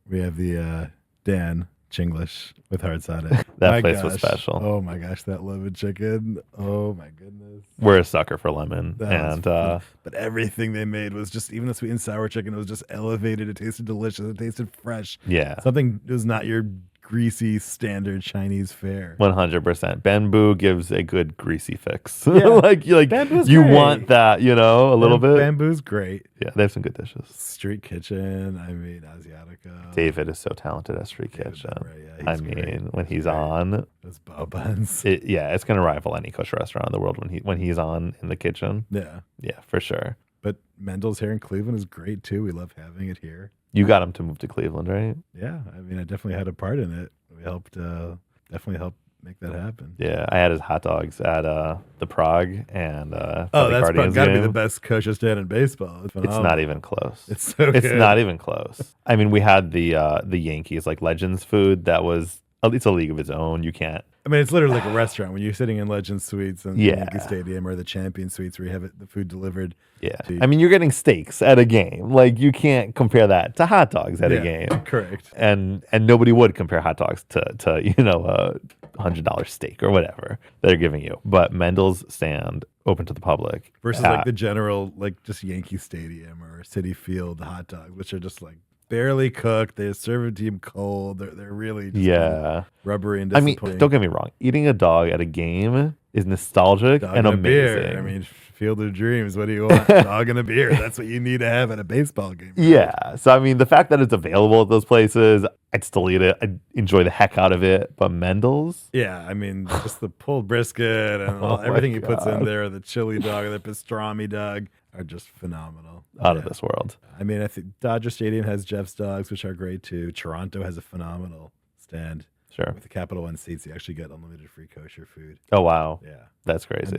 We have the Dan Chinglish with hard cider. That My place was gosh. special. Oh my gosh, that lemon chicken. Oh my goodness. We're a sucker for lemon, That was but everything they made was just, even the sweet and sour chicken, it was just elevated. It tasted delicious. It tasted fresh. yeah, Something was not your greasy standard Chinese fare. 100%. Bamboo gives a good greasy fix. Yeah. like Bamboo's you great. want that, you know, a little bit. Bamboo's great. Yeah, they have some good dishes. Street Kitchen. I mean, Asiatica. David is so talented at Street David Kitchen. Bembray, yeah, I he's mean, great. when He's he's great. on, Those bao buns. it's gonna rival any kosher restaurant in the world when he's on in the kitchen. Yeah. Yeah, for sure. But Mendel's here in Cleveland is great too. We love having it here. You got him to move to Cleveland, right? Yeah. I mean, I definitely had a part in it. We helped, definitely helped make that happen. Yeah, I had his hot dogs at the Prague and Oh, the that's Guardians got to be game. the best kosher stand in baseball. It's It's phenomenal. not even close. It's so It's good. not even close. I mean, we had the Yankees like Legends food that was it's a league of its own. You can't. I mean, it's literally like a restaurant when you're sitting in Legends Suites in Yeah. Yankee Stadium or the Champion Suites where you have the food delivered. Yeah, to- I mean, you're getting steaks at a game. Like you can't compare that to hot dogs at a game. Correct. And nobody would compare hot dogs to a $100 steak or whatever they're giving you. But Mendel's stand open to the public Versus like the general, like just Yankee Stadium or City Field hot dogs, which are just like barely cooked. They serve it to you cold. They're really just kind of yeah. rubbery and I mean, disappointing. don't get me wrong. Eating a dog at a game is nostalgic Dog and a amazing. beer. I mean, Field of Dreams. What do you want? Dog and a beer. That's what you need to have at a baseball game. Yeah. So, I mean, the fact that it's available at those places, I'd still eat it. I'd enjoy the heck out of it. But Mendel's, Yeah, I mean, just the pulled brisket and Oh my everything he puts in God. there, the chili dog or the pastrami dog, are just phenomenal. out of Yeah. this world. I mean, I think Dodger Stadium has Jeff's dogs, which are great too. Toronto has a phenomenal stand Sure. with the Capital One seats. You actually get unlimited free kosher food. Oh, wow. Yeah, That's and crazy.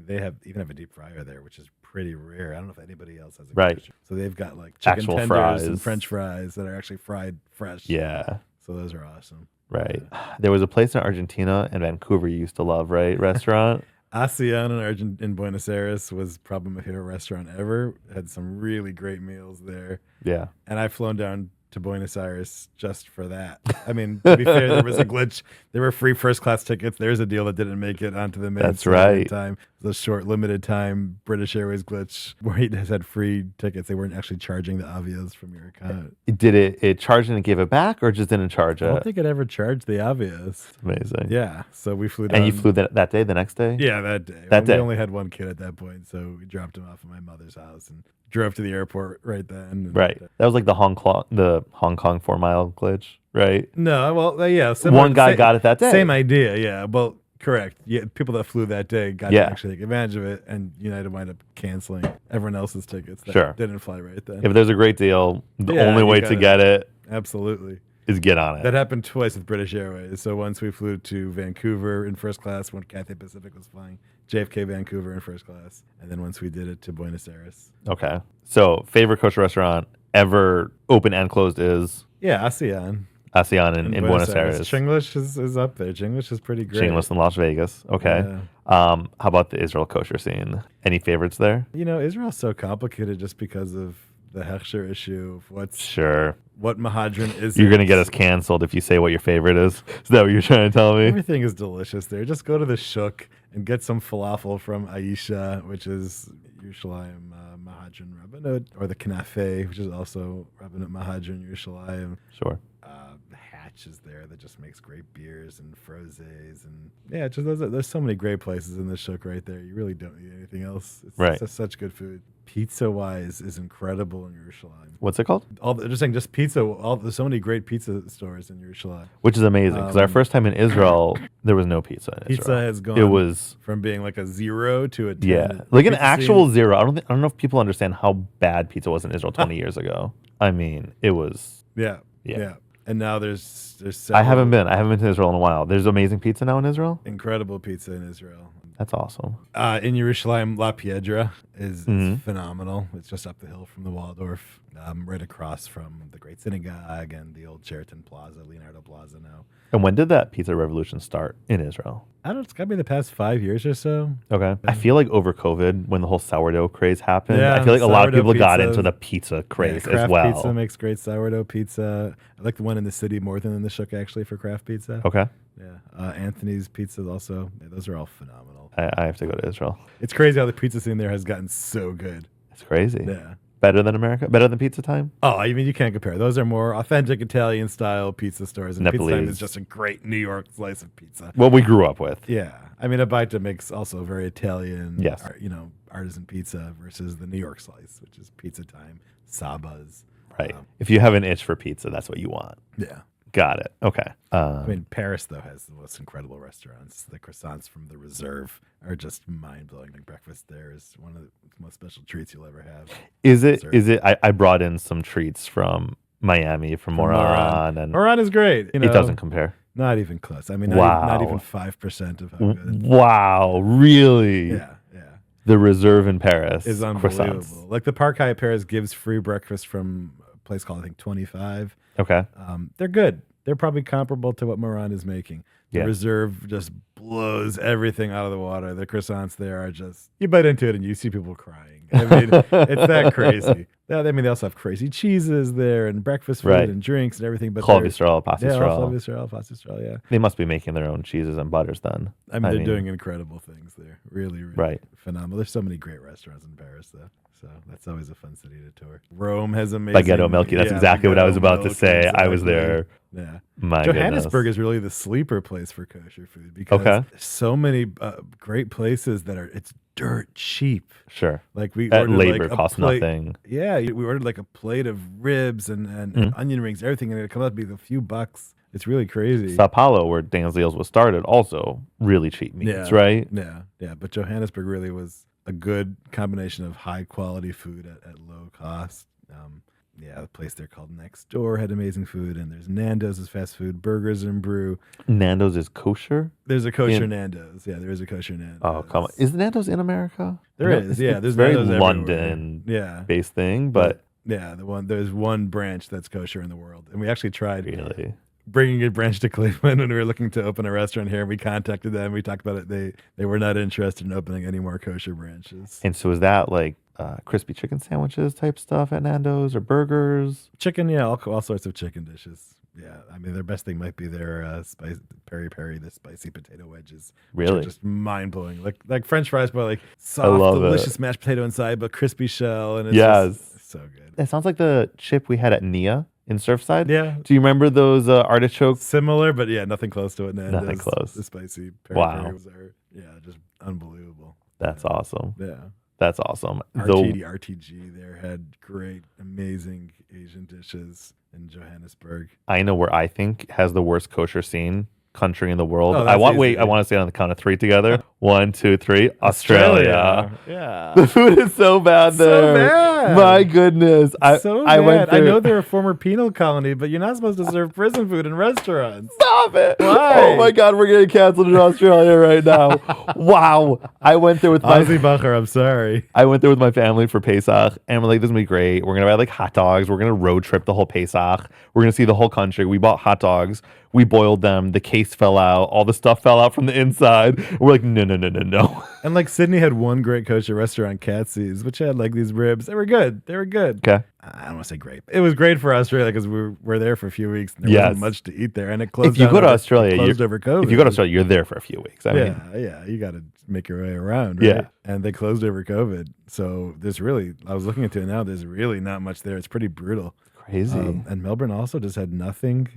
they even have a deep fryer there, which is pretty rare. I don't know if anybody else has a Right. kosher. So they've got like chicken Actual tenders fries. and French fries that are actually fried fresh. Yeah. So those are awesome. Right. There was a place in Argentina and Vancouver you used to love, right? Restaurant. Asian in Buenos Aires was probably my favorite restaurant ever. Had some really great meals there. Yeah. And I've flown down to Buenos Aires just for that. I mean, to be fair, there was a glitch. There were free first class tickets. There's a deal that didn't make it onto the main That's flight in right. time. The short, limited time British Airways glitch where he has had free tickets. They weren't actually charging the Avios from your account. Did it charge and gave it back or just didn't charge I it? don't think it ever charged the Avios. Amazing. Yeah, so we flew down. And you flew that day, the next day? Yeah, that day. That day. We only had one kid at that point, so we dropped him off at my mother's house and drove to the airport right then. And Right. That was like the Hong Kong 4-mile glitch, right? No, well, yeah. Similar, One guy got it that day. Same idea, yeah. Well, correct. Yeah, people that flew that day got Yeah. to actually take advantage of it, and United wound up canceling everyone else's tickets that Sure. didn't fly right then. If there's a great deal, the Yeah, only you way gotta- to get it Absolutely. is get on it. That happened twice with British Airways. So once we flew to Vancouver in first class when Cathay Pacific was flying, JFK Vancouver in first class, and then once we did it to Buenos Aires. Okay. So, favorite kosher restaurant ever open and closed is Yeah, ASEAN. ASEAN in Buenos Aires. Chinglish is up there. Chinglish is pretty great. Shameless in Las Vegas. Okay. Yeah. How about the Israel kosher scene? Any favorites there? You know, Israel's so complicated just because of the Heckscher issue of Sure. what Mahadran is. You're going to get us canceled if you say what your favorite is. Is that what you're trying to tell me? Everything is delicious there. Just go to the Shuk and get some falafel from Aisha, which is Yerushalayim Mahadran Rabbinut, or the Knafe, which is also Rabbinut Mahadran Yerushalayim. Sure. Hatch is there that just makes great beers and frozes, and yeah, just there's so many great places in the Shuk right there. You really don't need anything else. It's Right. just such good food. Pizza wise is incredible in Yerushalayim. What's it called? Just saying, just pizza. There's so many great pizza stores in Yerushalayim. Which is amazing because our first time in Israel, there was no pizza in Pizza Israel. has gone. It was from being like a 0 to a 10. yeah, like an Pizza actual scene- 0. I don't know if people understand how bad pizza was in Israel 20 years ago. I mean, it was. Yeah, Yeah. yeah. And now there's I haven't been to Israel in a while. There's amazing pizza now in Israel. incredible pizza in Israel. That's awesome. In Yerushalayim, La Piedra is Mhm. phenomenal. It's just up the hill from the Waldorf, right across from the Great Synagogue and the old Sheraton Plaza, Leonardo Plaza now. And when did that pizza revolution start in Israel? I don't know, it's got to be the past 5 years or so. Okay. I feel like over COVID, when the whole sourdough craze happened, Yeah, I feel like a lot of sourdough people got pizza. into the pizza craze Kraft as well. Pizza makes great sourdough pizza. I like the one in the city more than in the Shuk, actually, for Kraft Pizza. Okay. Yeah. Anthony's Pizza also. Yeah, those are all phenomenal. I have to go to Israel. It's crazy how the pizza scene there has gotten so good. It's crazy. Yeah. Better than America? Better than Pizza Time? Oh, I mean, you can't compare. Those are more authentic Italian style pizza stores. And Pizza Time Nepalese. is just a great New York slice of pizza. What we grew up with. Yeah. I mean, Abaita makes also very Italian, Yes. artisan pizza versus the New York slice, which is Pizza Time, Saba's. Right. If you have an itch for pizza, that's what you want. Yeah. Got it. Okay. I mean, Paris, though, has the most incredible restaurants. The croissants from the Reserve are just mind-blowing. Like, breakfast there is one of the most special treats you'll ever have. Is it? Dessert. I brought in some treats from Miami, from Moran, and Moran is great. it doesn't compare. Not even close. I mean, Wow. not even 5% of how good. Wow. Really? Yeah. The Reserve in Paris Is unbelievable. croissants. Like the Park Hyatt Paris gives free breakfast from a place called, I think, 25. Okay. They're good. They're probably comparable to what Moran is making. The Yeah. Reserve just blows everything out of the water. The croissants there are just, you bite into it and you see people crying. I mean, it's that crazy. Yeah, I mean, they also have crazy cheeses there and breakfast food Right. and drinks and everything. But Chol they're- Yisrael, Pas yeah, Yisrael. Chol Yisrael, Pas Yisrael, yeah. They must be making their own cheeses and butters then. I mean, they're doing incredible things there. Really, really Right. phenomenal. There's so many great restaurants in Paris, though. So that's always a fun city to tour. Rome has amazing. Baguette Milky. That's yeah, exactly what I was Baguette about to Milky, say. I was exactly. there. Yeah. My Johannesburg goodness. is really the sleeper place for kosher food because Okay. so many great places that it's dirt cheap. Sure. Like we That ordered labor like a costs plate- nothing. Yeah, we ordered like a plate of ribs and onion rings, everything, and it comes out to be a few bucks. It's really crazy. Sao Paulo, where DansDeals was started, also really cheap meats, right? Yeah. But Johannesburg really was a good combination of high quality food at low cost. The place there called Next Door had amazing food, and there's Nando's is fast food, Burgers and Brew. Nando's is kosher? There's a kosher Nando's. Yeah, there is a kosher Nando's. Oh, come on. Is Nando's in America? There No, is. it's- Yeah, it's there's very Nando's everywhere. London Yeah. based thing, but Yeah, there's one branch that's kosher in the world. And we actually tried really. bringing a branch to Cleveland when we were looking to open a restaurant here. We contacted them. We talked about it. They were not interested in opening any more kosher branches. And so is that like crispy chicken sandwiches type stuff at Nando's or burgers? Chicken, yeah, all sorts of chicken dishes. Yeah, I mean, their best thing might be their peri, the spicy potato wedges. which are Really? just mind blowing. Like French fries, but like love soft, it. delicious mashed potato inside, but crispy shell, and it's Yes. just so good. That sounds like the chip we had at Nia in Surfside. Yeah, Do you remember those artichoke? similar, but yeah, nothing close to it. Nothing close. The spicy peri Wow. peris are just unbelievable. That's awesome. Yeah. That's awesome. RTG there had great, amazing Asian dishes in Johannesburg. I know where I think has the worst kosher scene country in the world. Oh, I that's want easy. I want to say it on the count of 3 together. 1, 2, 3. Australia. Yeah. The food is so bad So there. bad. My goodness. I went I there. know they're a former penal colony, but you're not supposed to serve prison food in restaurants. Stop it. Why? Oh my God, we're getting canceled in Australia right now. Wow. I went there with Ozzy Bacher, I'm sorry. I went there with my family for Pesach, and we're like, this is gonna be great. We're gonna buy like hot dogs. We're gonna road trip the whole Pesach. We're gonna see the whole country. We bought hot dogs. We boiled them. The case fell out. All the stuff fell out from the inside. We're like, no. And like Sydney had one great kosher restaurant, Catsy's, which had like these ribs. They were good. Okay. I don't want to say great. It was great for Australia because we were there for a few weeks. And there wasn't much to eat there, and it closed. If you go to Australia, closed over COVID. If you go to Australia, you're there for a few weeks. I mean, yeah, you got to make your way around. Right? Yeah, and they closed over COVID, so there's really. I was looking into it now. There's really not much there. It's pretty brutal. Crazy. And Melbourne also just had nothing.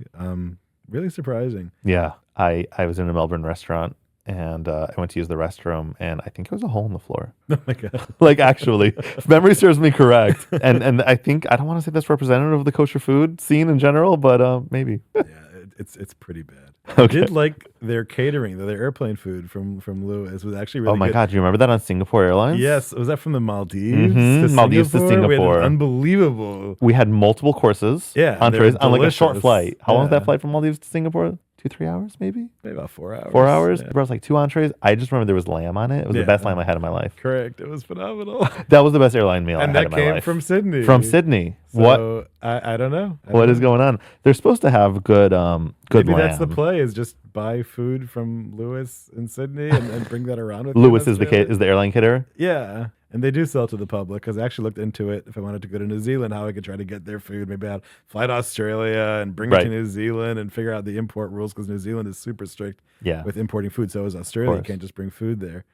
Really surprising. Yeah, I was in a Melbourne restaurant. And I went to use the restroom, and I think it was a hole in the floor. Oh my god! Like actually, if memory serves me correct, and I think I don't want to say that's representative of the kosher food scene in general, but maybe. Yeah, it's pretty bad. Okay. I did like their catering, their airplane food from Lewis was actually really. Oh my good. god! Do you remember that on Singapore Airlines? Yes, was that from the Maldives? Mm-hmm. Maldives to Singapore. We had unbelievable. We had multiple courses. Yeah, entrees on like a short delicious. flight. How long was Yeah. that flight from Maldives to Singapore? 2-3 hours, maybe About 4 hours. 4 hours. Yeah. There was like 2 entrees. I just remember there was lamb on it. It was the Yeah. best lamb I had in my life. Correct. It was phenomenal. That was the best airline meal And I had that in my came life. from Sydney. From Sydney. So, What? I don't know. What is going on? They're supposed to have good Maybe lamb. that's the play: is just buy food from Lewis in Sydney and bring that around with you. Lewis is Australia. the airline kidder. Yeah, and they do sell to the public because I actually looked into it. If I wanted to go to New Zealand, how I could try to get their food. Maybe I'd fly to Australia and bring it Right. to New Zealand and figure out the import rules because New Zealand is super strict Yeah. with importing food. So is Australia. You course. can't just bring food there.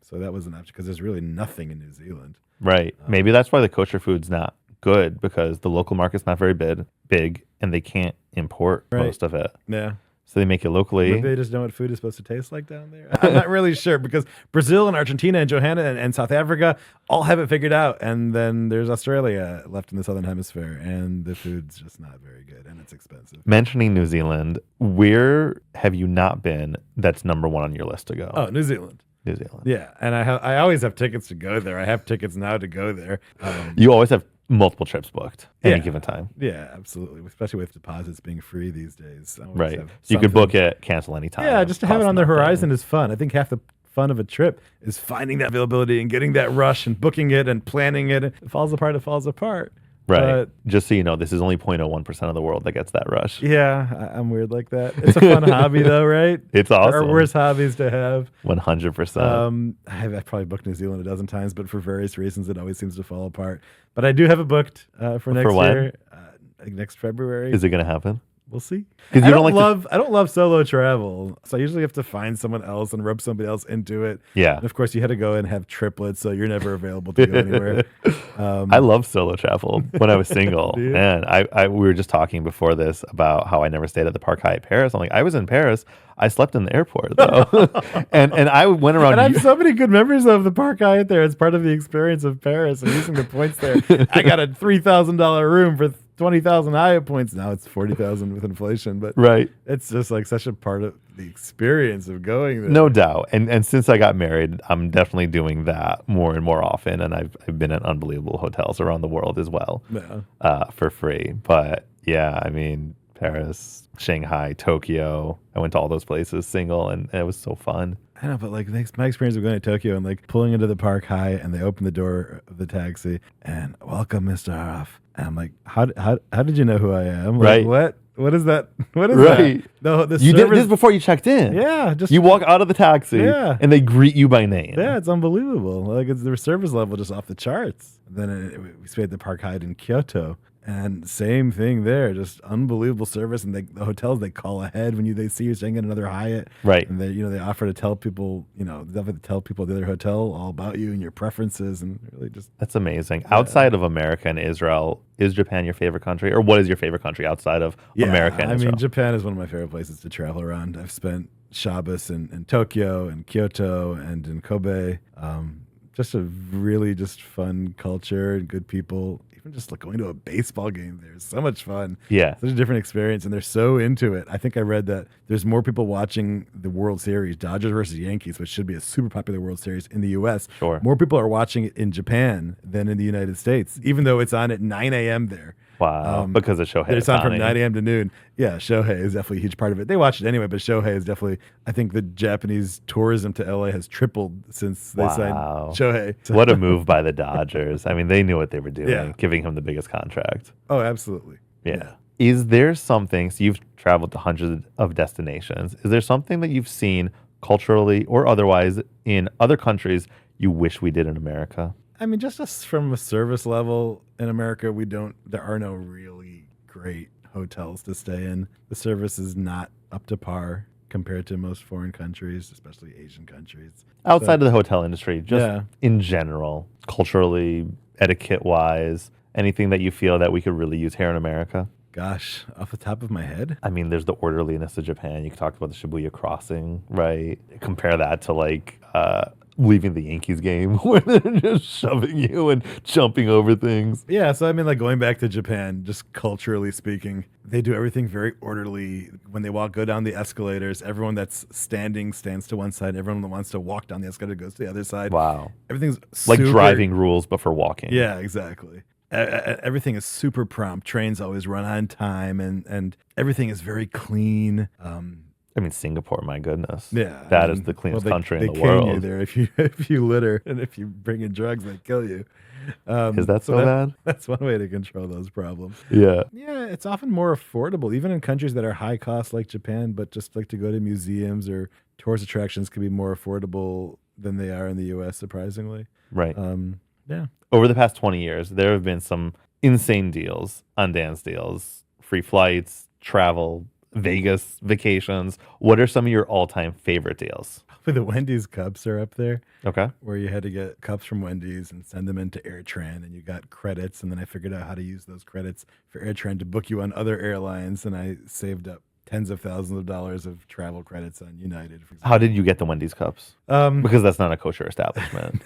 So that was an option because there's really nothing in New Zealand. Right. Maybe that's why the kosher food's not good because the local market's not very big, and they can't import Right. most of it. Yeah. So they make it locally. Maybe they just know what food is supposed to taste like down there. I'm not really sure because Brazil and Argentina and Johanna and South Africa all have it figured out. And then there's Australia left in the Southern Hemisphere. And the food's just not very good and it's expensive. Mentioning New Zealand, where have you not been that's number one on your list to go? Oh, New Zealand. New Zealand. Yeah. And I always have tickets to go there. I have tickets now to go there. You always have multiple trips booked any Yeah. given time. Yeah, absolutely. Especially with deposits being free these days. I always Right. have So you could something. book it, cancel anytime. Yeah, just to have it cost on the nothing. horizon is fun. I think half the fun of a trip is finding that availability and getting that rush and booking it and planning it. If it falls apart, it falls apart. Right. But Just so you know, this is only 0.01% of the world that gets that rush. yeah, I'm weird like that. It's a fun hobby though, right? It's There awesome. are worse hobbies to have. 100%. I've probably booked New Zealand a dozen times, but for various reasons, it always seems to fall apart. But I do have it booked for next when? year, like next February. Is it going to happen? We'll see. 'Cause I you don't don't like love I don't love solo travel, so I usually have to find someone else and rope somebody else into it. Yeah. And of course, you had to go and have triplets, so you're never available to go anywhere. I love solo travel when I was single. Do you? Man, we were just talking before this about how I never stayed at the Park Hyatt Paris. I'm like, I was in Paris. I slept in the airport though. and I went around. And I have so many good memories of the Park Hyatt there. It's part of the experience of Paris and using the points there. I got a $3,000 room for 20,000 Hyatt points. Now it's 40,000 with inflation, but Right. it's just like such a part of the experience of going there. No doubt. And since I got married, I'm definitely doing that more and more often. And I've been at unbelievable hotels around the world as well Yeah. for free. But yeah, I mean, Paris, Shanghai, Tokyo. I went to all those places single, and it was so fun. I know, but like my experience of going to Tokyo and like pulling into the Park Hyatt and they open the door of the taxi and welcome, Mr. Haroff. And I'm like, how did you know who I am? Like, Right. What is that? What is Right. that? No, the You did service. this before you checked in. Yeah, just You walk out of the taxi, Yeah. and they greet you by name. yeah, it's unbelievable. Like it's their service level just off the charts. Then we stayed at the Park Hyatt in Kyoto. And same thing there, just unbelievable service. And the hotels, they call ahead when they see you staying in another Hyatt, Right. And they offer to tell people, they offer to tell people at the other hotel all about you and your preferences, and really just That's amazing. Outside of America and Israel, is Japan your favorite country? Or what is your favorite country outside of America and I Israel? mean, Japan is one of my favorite places to travel around. I've spent Shabbos in Tokyo and Kyoto and in Kobe. Just a really just fun culture and good people. Even just like going to a baseball game there is so much fun. Yeah. Such a different experience, and they're so into it. I think I read that there's more people watching the World Series, Dodgers versus Yankees, which should be a super popular World Series in the U.S. Sure. More people are watching it in Japan than in the United States, even though it's on at 9 a.m. there. Wow. Because of Shohei It's on from Ohtani. 9 a.m. to noon. Yeah, Shohei is definitely a huge part of it. They watch it anyway, but Shohei is definitely, I think the Japanese tourism to LA has tripled since they signed Wow. Shohei. So- What a move by the Dodgers. I mean, they knew what they were doing, Yeah. giving him the biggest contract. Oh, absolutely. Yeah. Is there something, so you've traveled to hundreds of destinations, is there something that you've seen culturally or otherwise in other countries you wish we did in America? I mean, just us from a service level in America, there are no really great hotels to stay in. The service is not up to par compared to most foreign countries, especially Asian countries. Outside of the hotel industry, just Yeah. in general, culturally, etiquette-wise, anything that you feel that we could really use here in America? Gosh, off the top of my head, I mean, there's the orderliness of Japan. You talked about the Shibuya crossing, right? Compare that to like leaving the Yankees game where they're just shoving you and jumping over things. yeah. So I mean, like going back to Japan, just culturally speaking, they do everything very orderly. When they go down the escalators, everyone that's standing stands to one side. Everyone that wants to walk down the escalator goes to the other side. Wow. Everything's Like super, driving rules, but for walking. Yeah, exactly. Everything is super prompt. Trains always run on time, and everything is very clean. I mean, Singapore, my goodness. Yeah, that is the cleanest country in the world. They cane you there if you litter, and if you bring in drugs, they kill you. Is that so bad? That's one way to control those problems. Yeah. Yeah, it's often more affordable, even in countries that are high cost like Japan, but just like to go to museums or tourist attractions can be more affordable than they are in the U.S., surprisingly. Right. Yeah. Over the past 20 years, there have been some insane deals on DansDeals. Free flights, travel, Vegas vacations. What are some of your all-time favorite deals? Probably the Wendy's cups are up there. Okay. Where you had to get cups from Wendy's and send them into AirTran, and you got credits, and then I figured out how to use those credits for AirTran to book you on other airlines, and I saved up tens of thousands of dollars of travel credits on United. For example. How did you get the Wendy's cups? Because that's not a kosher establishment.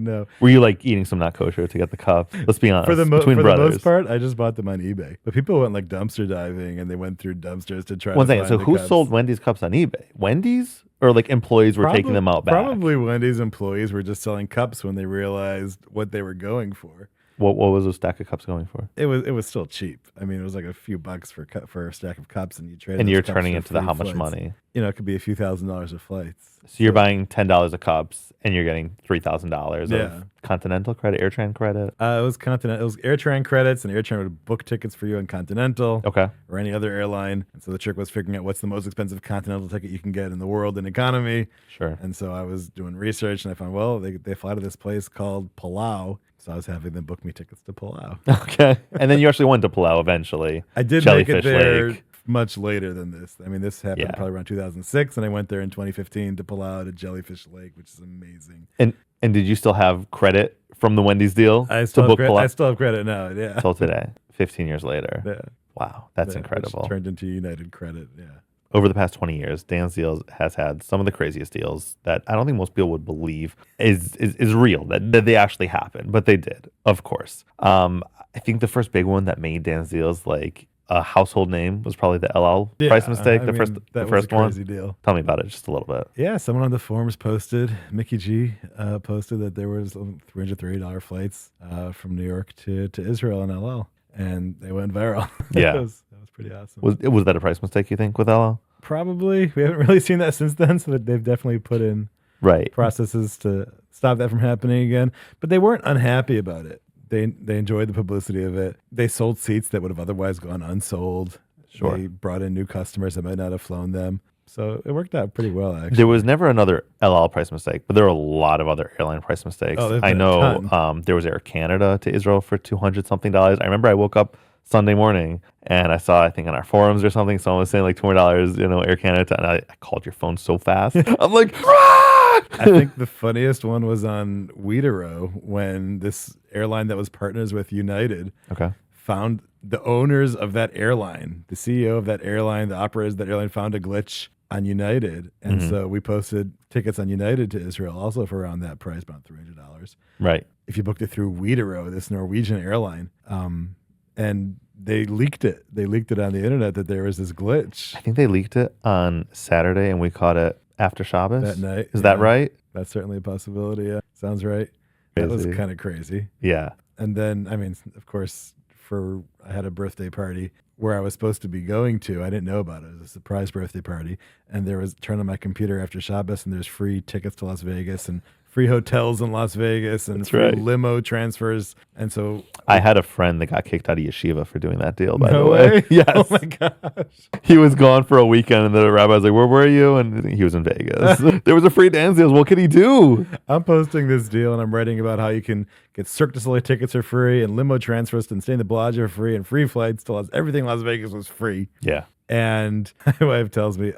No. Were you like eating some not kosher to get the cup? Let's be honest. For the between for brothers. the most part, I just bought them on eBay. But people went like dumpster diving, and they went through dumpsters to try One to thing. find So the who cups. sold Wendy's cups on eBay? Wendy's? Or like employees were taking them out back? Probably Wendy's employees were just selling cups when they realized what they were going for. What was a stack of cups going for? It was still cheap. I mean, it was like a few bucks for a stack of cups, and you trade. And those you're cups turning for into the free how much flights. money? You know, it could be a few $1,000s of flights. So you're buying $10 of cups, and you're getting $3,000 Yeah. of Continental credit, AirTran credit. It was Continental. It was AirTran credits, and AirTran would book tickets for you on Continental Okay. or any other airline. And so the trick was figuring out what's the most expensive Continental ticket you can get in the world in economy. Sure. And so I was doing research, and I found, well, they fly to this place called Palau. So I was having them book me tickets to Palau. Okay. And then you actually went to Palau eventually. I did Jellyfish make it there Lake. much later than this. I mean, this happened Yeah. probably around 2006, and I went there in 2015 to Palau to Jellyfish Lake, which is amazing. And did you still have credit from the Wendy's deal I to still, book have, Palau? I still have credit now. Yeah. Till today, 15 years later. Yeah. Wow, that's Yeah, incredible. Which turned into United Credit. Yeah. Over the past 20 years, DansDeals has had some of the craziest deals that I don't think most people would believe is real, that they actually happened, but they did, of course. I think the first big one that made DansDeals like a household name was probably the LL price mistake, the first a one. crazy deal. Tell me about it just a little bit. Yeah, someone on the forums posted, Mickey G posted that there was $330 flights from New York to Israel and LL, and they went viral. Yeah. that was pretty awesome. Was that a price mistake, you think, with LL? Probably. We haven't really seen that since then, so that they've definitely put in Right. processes to stop that from happening again. But they weren't unhappy about it. They enjoyed the publicity of it. They sold seats that would have otherwise gone unsold. Sure. They brought in new customers that might not have flown them. So it worked out pretty well, actually. There was never another LL price mistake, but there were a lot of other airline price mistakes. Oh, there's I been a know ton. there was Air Canada to Israel for $200 something. I remember I woke up Sunday morning and I saw, I think on our forums or something, someone was saying like $200, Air Canada. And I called your phone so fast. I'm like, run! I think the funniest one was on Weedero when this airline that was partners with United Okay. found the owners of that airline, the CEO of that airline, the operators of that airline found a glitch on United. And so we posted tickets on United to Israel also for around that price, about $300. Right. If you booked it through Weedero, this Norwegian airline, and they leaked it. They leaked it on the internet that there was this glitch I think they leaked it on Saturday and we caught it after Shabbos. that night. Is that Yeah. right? That's certainly a possibility. Yeah. Sounds right. That was Crazy. kind of crazy. Yeah. And then, I mean, of course, I had a birthday party where I was supposed to be going to. I didn't know about it. It was a surprise birthday party. And there was turn on my computer after Shabbos, and there's free tickets to Las Vegas and free hotels in Las Vegas and That's free right. limo transfers. And so I had a friend that got kicked out of yeshiva for doing that deal, by no the way. way. Yes. Oh my gosh. He was gone for a weekend, and the rabbi was like, "Where were you?" And he was in Vegas. There was a free DansDeals. What could he do? I'm posting this deal and I'm writing about how you can get Cirque du Soleil tickets for free and limo transfers and stay in the Bellagio for free and free flights to everything in Las Vegas was free. Yeah. And my wife tells me,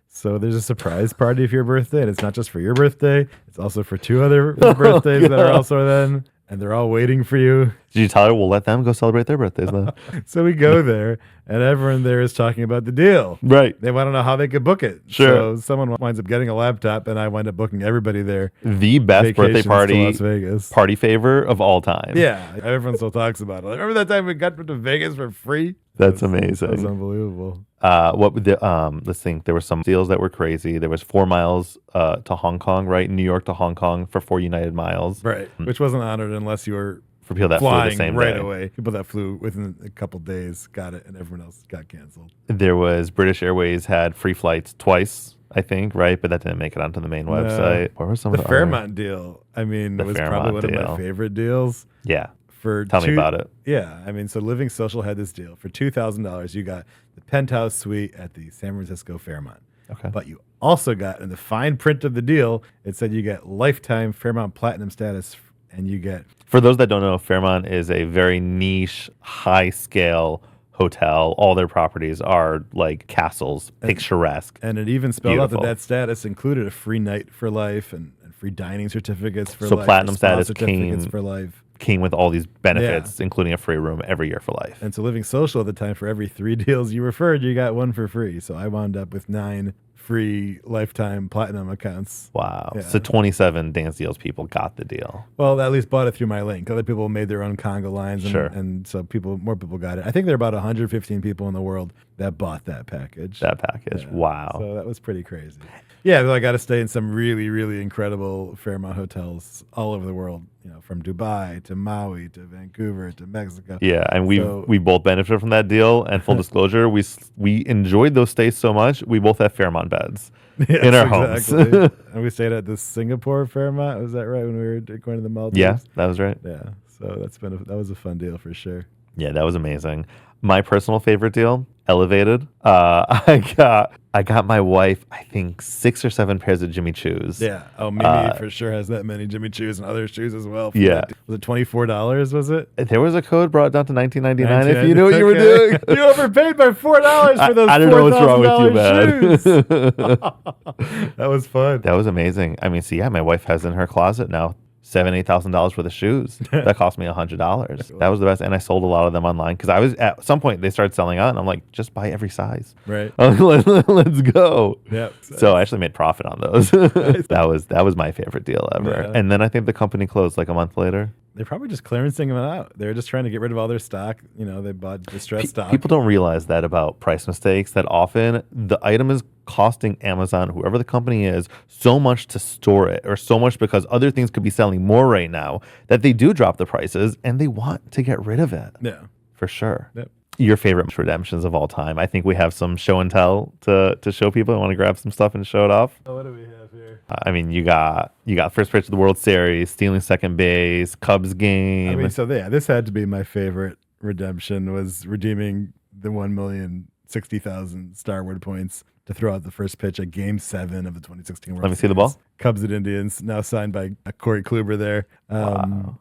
so there's a surprise party for your birthday, and it's not just for your birthday, it's also for 2 other birthdays that are also then, and they're all waiting for you. Did you tell her we'll let them go celebrate their birthdays then? So we go there, and everyone there is talking about the deal. Right. They want to know how they could book it. Sure. So someone winds up getting a laptop, and I wind up booking everybody there. The best birthday Vacations to Las Vegas. party favor of all time. Yeah, everyone still talks about it. Like, remember that time we got to Vegas for free? That's That was amazing. unbelievable. What would the let's think. There were some deals that were crazy. There was 4 miles to Hong Kong, right? New York to Hong Kong for 4 United miles. Right, which wasn't honored unless you were For people that flew flying the same right day. away. People that flew within a couple days got it, and everyone else got canceled. There was British Airways had free flights twice, I think, right? But that didn't make it onto the main website. What were some The of the Fairmont deal, I mean, The was probably Fairmont one of deal. my favorite deals. Yeah. For Tell me about it. Yeah, I mean, so Living Social had this deal for $2,000. You got the penthouse suite at the San Francisco Fairmont. Okay. But you also got, in the fine print of the deal, it said you get lifetime Fairmont Platinum status, and you get For those that don't know, Fairmont is a very niche, high scale hotel. All their properties are like castles, picturesque. And it even spelled out Beautiful. that status included a free night for life and free dining certificates for So life. platinum spa status certificates came- for life. Came with all these benefits, including a free room every year for life. And so Living Social at the time, for every 3 deals you referred, you got 1 for free. So I wound up with 9 free lifetime platinum accounts. Wow. Yeah. So 27 DansDeals people got the deal. Well, at least bought it through my link. Other people made their own Congo lines, and, Sure. and so more people got it. I think there are about 115 people in the world that bought that package. That package. Yeah. Wow. So that was pretty crazy. Yeah, but I got to stay in some really, really incredible Fairmont hotels all over the world. You know, from Dubai to Maui to Vancouver to Mexico. Yeah, and So- we both benefited from that deal. And full disclosure, we enjoyed those stays so much. We both have Fairmont beds Yes, in our homes. exactly. And we stayed at the Singapore Fairmont. Was that right when we were going to the Maldives? Yeah, that was right. Yeah. So that was a fun deal for sure. Yeah, that was amazing. My personal favorite deal, Elevated. I got my wife, I think, 6 or 7 pairs of Jimmy Choos. Yeah. Oh, Mimi for sure has that many Jimmy Choos and other shoes as well. Yeah. Was it $24? Was it? There was a code brought down to $19.99 if you knew what you were Okay. doing. You overpaid by $4 for those I don't know what's wrong with you, $4,000 shoes. That was fun. That was amazing. I mean, see, yeah, my wife has in her closet now $7,000-8,000 worth of shoes. That cost me $100. That was the best, and I sold a lot of them online because I was at some point they started selling out, and I'm like, just buy every size. Right. Let's go. Yep. So I actually made profit on those. that was my favorite deal ever. Yeah. And then I think the company closed like a month later. They're probably just clearancing them out. They're just trying to get rid of all their stock. You know, they bought distressed stock. People don't realize that about price mistakes, that often the item is costing Amazon, whoever the company is, so much to store it, or so much because other things could be selling more right now, that they do drop the prices and they want to get rid of it. Yeah. For sure. Yep. Your favorite redemptions of all time. I think we have some show and tell to show people. I want to grab some stuff and show it off. Oh, what do we have here? I mean, you got first pitch of the World Series, stealing second base, Cubs game. I mean, so yeah, this had to be my favorite redemption, was redeeming the 1,060,000 Starwood points to throw out the first pitch at Game 7 of the 2016 World Series. Let me see the ball. Cubs at Indians, now signed by Corey Kluber there, Wow.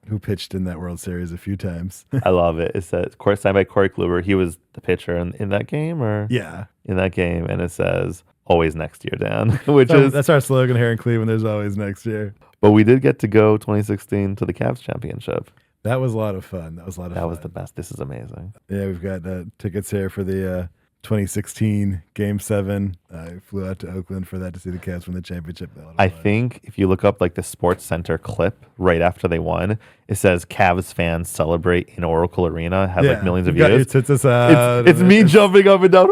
who pitched in that World Series a few times. I love it. It says signed by Corey Kluber. He was the pitcher in that game, or Yeah. in that game, and it says always next year, Dan. Which is, That's our slogan here in Cleveland. There's always next year. but we did get to go 2016 to the Cavs championship. That was a lot of fun. That was a lot of fun. That was the best. This is amazing. Yeah, we've got tickets here for the 2016 Game 7. I flew out to Oakland for that to see the Cavs win the championship. I think if you look up like the Sports Center clip right after they won, it says Cavs fans celebrate in Oracle Arena. It has like millions of you got your views. tits out. It's me jumping up and down.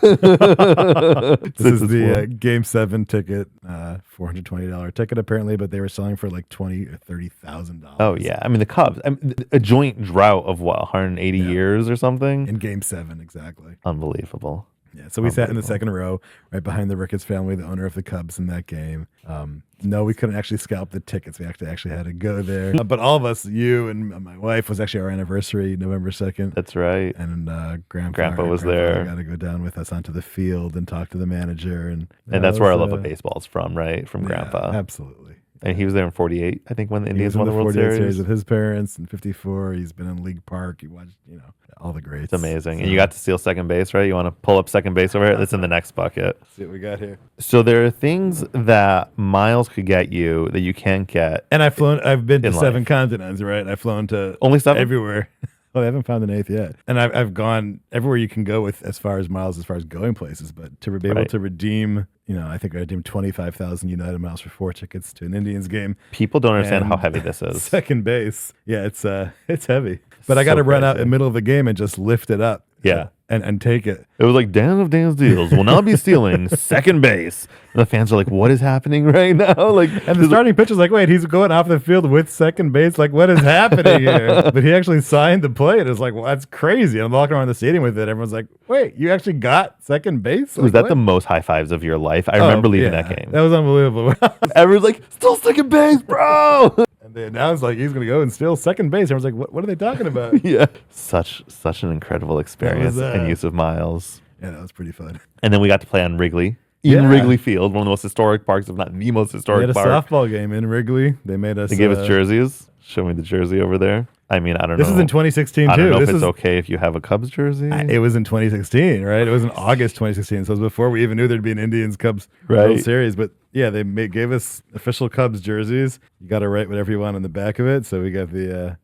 This is the Game 7 ticket, $420 ticket apparently, but they were selling for like $20,000 or $30,000. Oh yeah, I mean the Cubs, a joint drought of what 180 years or something. In Game 7, exactly. Unbelievable. Yeah, so we sat in the second row, right behind the Ricketts family, the owner of the Cubs in that game. No, we couldn't actually scalp the tickets. We actually had to go there. But all of us, you and my wife, was actually our anniversary, November 2nd. That's right. And Grandpa was there. Got to go down with us onto the field and talk to the manager. And that's where our love of baseball is from, right? From Grandpa. Absolutely. And he was there in 48, I think, when the Indians won the World Series. With his parents. In 54, he's been in League Park. He watched, all the greats. It's amazing. So. And you got to steal second base, right? You want to pull up second base over here? That's in the next bucket. Let's see what we got here. So there are things that miles could get you that you can't get. And I've been to 7 continents, right? I've flown to only 7? Everywhere. Well, I haven't found an 8th yet. And I've gone everywhere you can go with as far as miles, as far as going places. But to be able to redeem, I think I redeemed 25,000 United miles for 4 tickets to an Indians game. People don't understand how heavy this is. Second base. Yeah, it's heavy. But I got to run out in the middle of the game and just lift it up. Yeah. And take it. It was like Dan of DansDeals will now be stealing second base. And the fans are like, what is happening right now? And the starting pitcher's like, wait, he's going off the field with second base? Like, what is happening here? But he actually signed the play. And it's like, well, that's crazy. I'm walking around the stadium with it. Everyone's like, wait, you actually got second base? Was that the most high fives of your life? I remember leaving that game. That was unbelievable. Everyone's like, still second base, bro. And they announced like he's going to go and steal second base. Everyone's like, what are they talking about? Yeah. Such an incredible experience and use of miles. Yeah, that was pretty fun. And then we got to play on Wrigley. In Wrigley Field, one of the most historic parks, if not the most historic park. We had a softball game in Wrigley. They gave us jerseys. Show me the jersey over there. I mean, I don't know. This is in 2016, too. I don't know if it's okay if you have a Cubs jersey. It was in 2016, right? It was in August 2016. So it was before we even knew there'd be an Indians-Cubs World Series. But yeah, they gave us official Cubs jerseys. You got to write whatever you want on the back of it. So we got the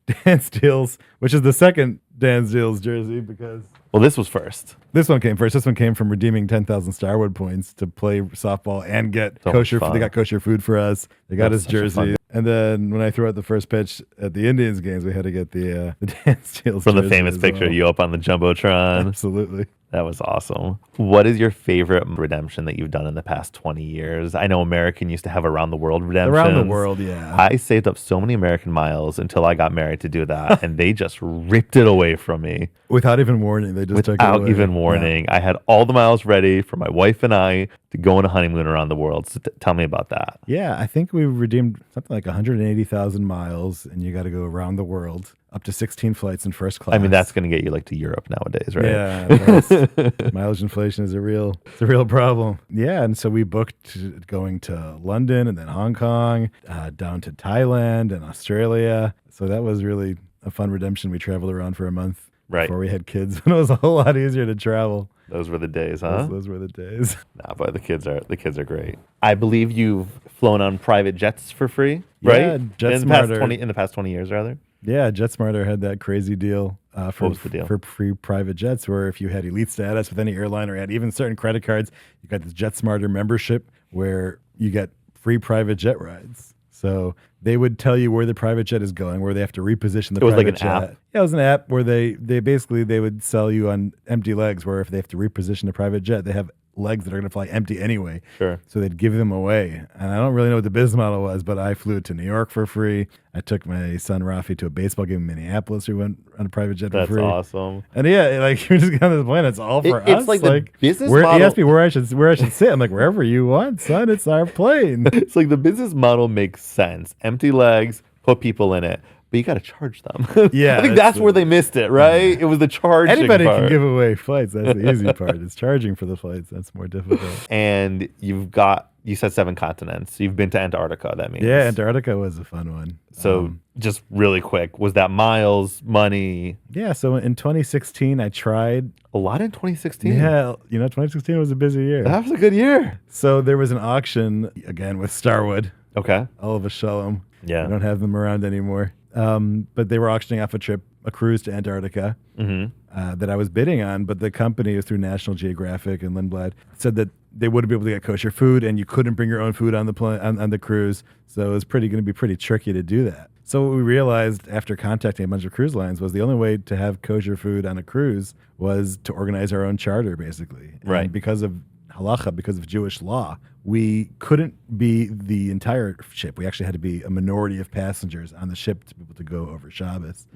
DansDeals, which is the second DansDeals jersey because... Well, this was first. This one came first. This one came from redeeming 10,000 Starwood points to play softball and get kosher. They got kosher food for us. They got us jersey. And then when I threw out the first pitch at the Indians games, we had to get the DansDeals from the famous picture of you up on the Jumbotron. Absolutely. That was awesome. What is your favorite redemption that you've done in the past 20 years? I know American used to have around the world redemptions. Around the world, yeah. I saved up so many American miles until I got married to do that, and they just ripped it away from me. Without even warning, they just took it away. Without even warning. Yeah. I had all the miles ready for my wife and I to go on a honeymoon around the world. So tell me about that. Yeah, I think we redeemed something like 180,000 miles, and you got to go around the world. Up to 16 flights in first class. I mean, that's going to get you to Europe nowadays, right? Yeah. Mileage inflation is a real problem. Yeah, and so we booked going to London and then Hong Kong, down to Thailand and Australia. So that was really a fun redemption. We traveled around for a month before we had kids, and it was a whole lot easier to travel. Those were the days, huh? Those were the days. Nah, but the kids are great. I believe you've flown on private jets for free, right? Yeah, JetSmarter. In the past 20 years, rather. Yeah, JetSmarter had that crazy deal what was the deal? For free private jets, where if you had elite status with any airline or had even certain credit cards, you got this JetSmarter membership where you get free private jet rides. So they would tell you where the private jet is going, where they have to reposition the private jet. It was like an app? Yeah, it was an app where they would sell you on empty legs, where if they have to reposition a private jet, they have legs that are going to fly empty anyway. Sure. So they'd give them away. And I don't really know what the business model was, but I flew to New York for free. I took my son Rafi to a baseball game in Minneapolis. We went on a private jet for free. That's awesome. And yeah, like you're just kind of the point. It's all for us. It's like the business model. He asked me where I should sit. I'm like, wherever you want, son. It's our plane. It's like the business model makes sense. Empty legs, put people in it. But you got to charge them. Yeah. I think that's where they missed it, right? Yeah. It was the charging Anybody part. can give away flights. That's the easy part. It's charging for the flights. That's more difficult. And you said 7 continents. You've been to Antarctica, that means. Yeah, Antarctica was a fun one. So just really quick, was that miles, money? Yeah, so in 2016, I tried. A lot in 2016? Yeah, 2016 was a busy year. That was a good year. So there was an auction, again, with Starwood. Okay. Oliver Shalom. Yeah. I don't have them around anymore. But they were auctioning off a cruise to Antarctica that I was bidding on. But the company, through National Geographic and Lindblad, said that they wouldn't be able to get kosher food, and you couldn't bring your own food on the on the cruise. So it was going to be pretty tricky to do that. So what we realized after contacting a bunch of cruise lines was the only way to have kosher food on a cruise was to organize our own charter, basically. Right. And because of halacha, because of Jewish law, we couldn't be the entire ship. We actually had to be a minority of passengers on the ship to be able to go over Shabbos.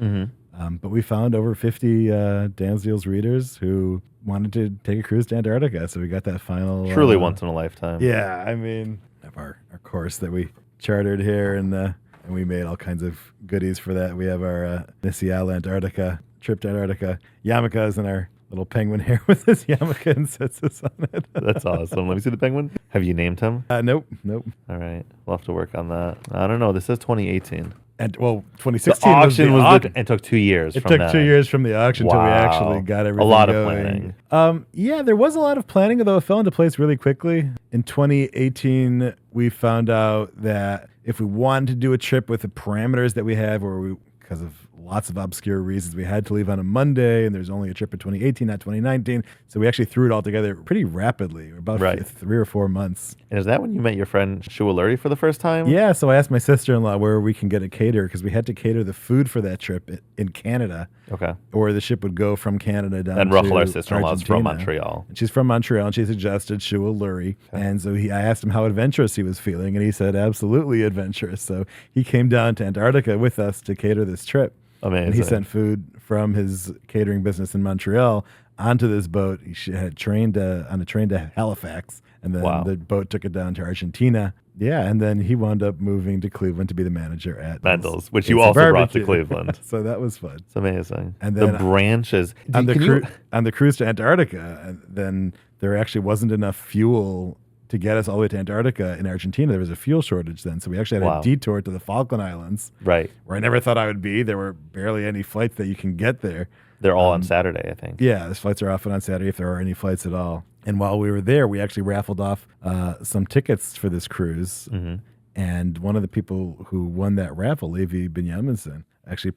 But we found over 50 DansDeals readers who wanted to take a cruise to Antarctica. So we got that final. Truly once in a lifetime. Yeah, I mean, of our course that we chartered here, and we made all kinds of goodies for that. We have our Initial Antarctica trip to Antarctica. Yamaka's in our little penguin here with his yarmulke and sets us on it. That's awesome. Let me see the penguin. Have you named him? Nope. All right. We'll have to work on that. I don't know. This says 2018. And 2016 The auction was was it took 2 years. It took 2 years from the auction until we actually got everything A lot going. of planning. Yeah, there was a lot of planning, although it fell into place really quickly. In 2018, we found out that if we wanted to do a trip with the parameters that we have, because of lots of obscure reasons, we had to leave on a Monday, and there's only a trip in 2018, not 2019. So we actually threw it all together pretty rapidly, about 3 or 4 months. And is that when you met your friend Shualuri for the first time? Yeah, so I asked my sister-in-law where we can get a caterer, because we had to cater the food for that trip in Canada. Okay. Or the ship would go from Canada down and to Rachel, our sister-in-law, is from Argentina. Montreal. And she's from Montreal, and she suggested Shualuri. Okay. And so I asked him how adventurous he was feeling, and he said absolutely adventurous. So he came down to Antarctica with us to cater this trip. Amazing. And he sent food from his catering business in Montreal onto this boat. He had trained on a train to Halifax, and then the boat took it down to Argentina. Yeah, and then he wound up moving to Cleveland to be the manager at Mendel's, which you also brought to Cleveland. So that was fun. It's amazing. And then the branches on the cruise to Antarctica, and then there actually wasn't enough fuel to get us all the way to Antarctica in Argentina. There was a fuel shortage then. So we actually had a detour to the Falkland Islands. Right. Where I never thought I would be. There were barely any flights that you can get there. They're all on Saturday, I think. Yeah, those flights are often on Saturday if there are any flights at all. And while we were there, we actually raffled off some tickets for this cruise. Mm-hmm. And one of the people who won that raffle, Levi Benjaminson, actually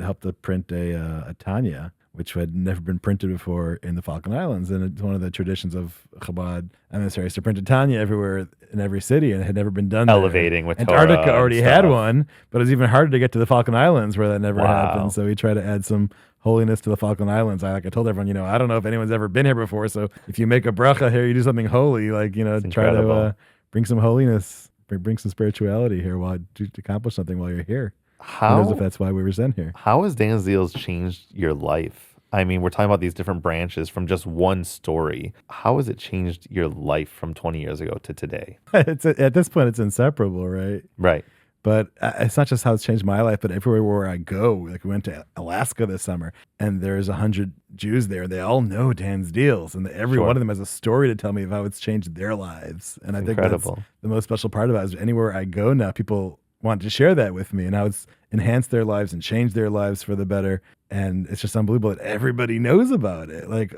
helped to print a Tanya, which had never been printed before in the Falkland Islands. And it's one of the traditions of Chabad emissaries to print a Tanya everywhere in every city, and it had never been done Elevating there. with Antarctica Torah already had one, but it was even harder to get to the Falkland Islands where that never happened. So we tried to add some holiness to the Falkland Islands. I told everyone, I don't know if anyone's ever been here before, so if you make a bracha here, you do something holy, try to bring some holiness, bring some spirituality here to accomplish something while you're here. Who knows if that's why we were sent here. How has DansDeals changed your life? I mean, we're talking about these different branches from just one story. How has it changed your life from 20 years ago to today? At this point, it's inseparable, right? Right. But it's not just how it's changed my life, but everywhere where I go. Like we went to Alaska this summer, and there's 100 Jews there. They all know DansDeals, and every one of them has a story to tell me of how it's changed their lives. And I think that's the most special part about it. Is anywhere I go now, people want to share that with me and how it's enhanced their lives and changed their lives for the better. And it's just unbelievable that everybody knows about it. Like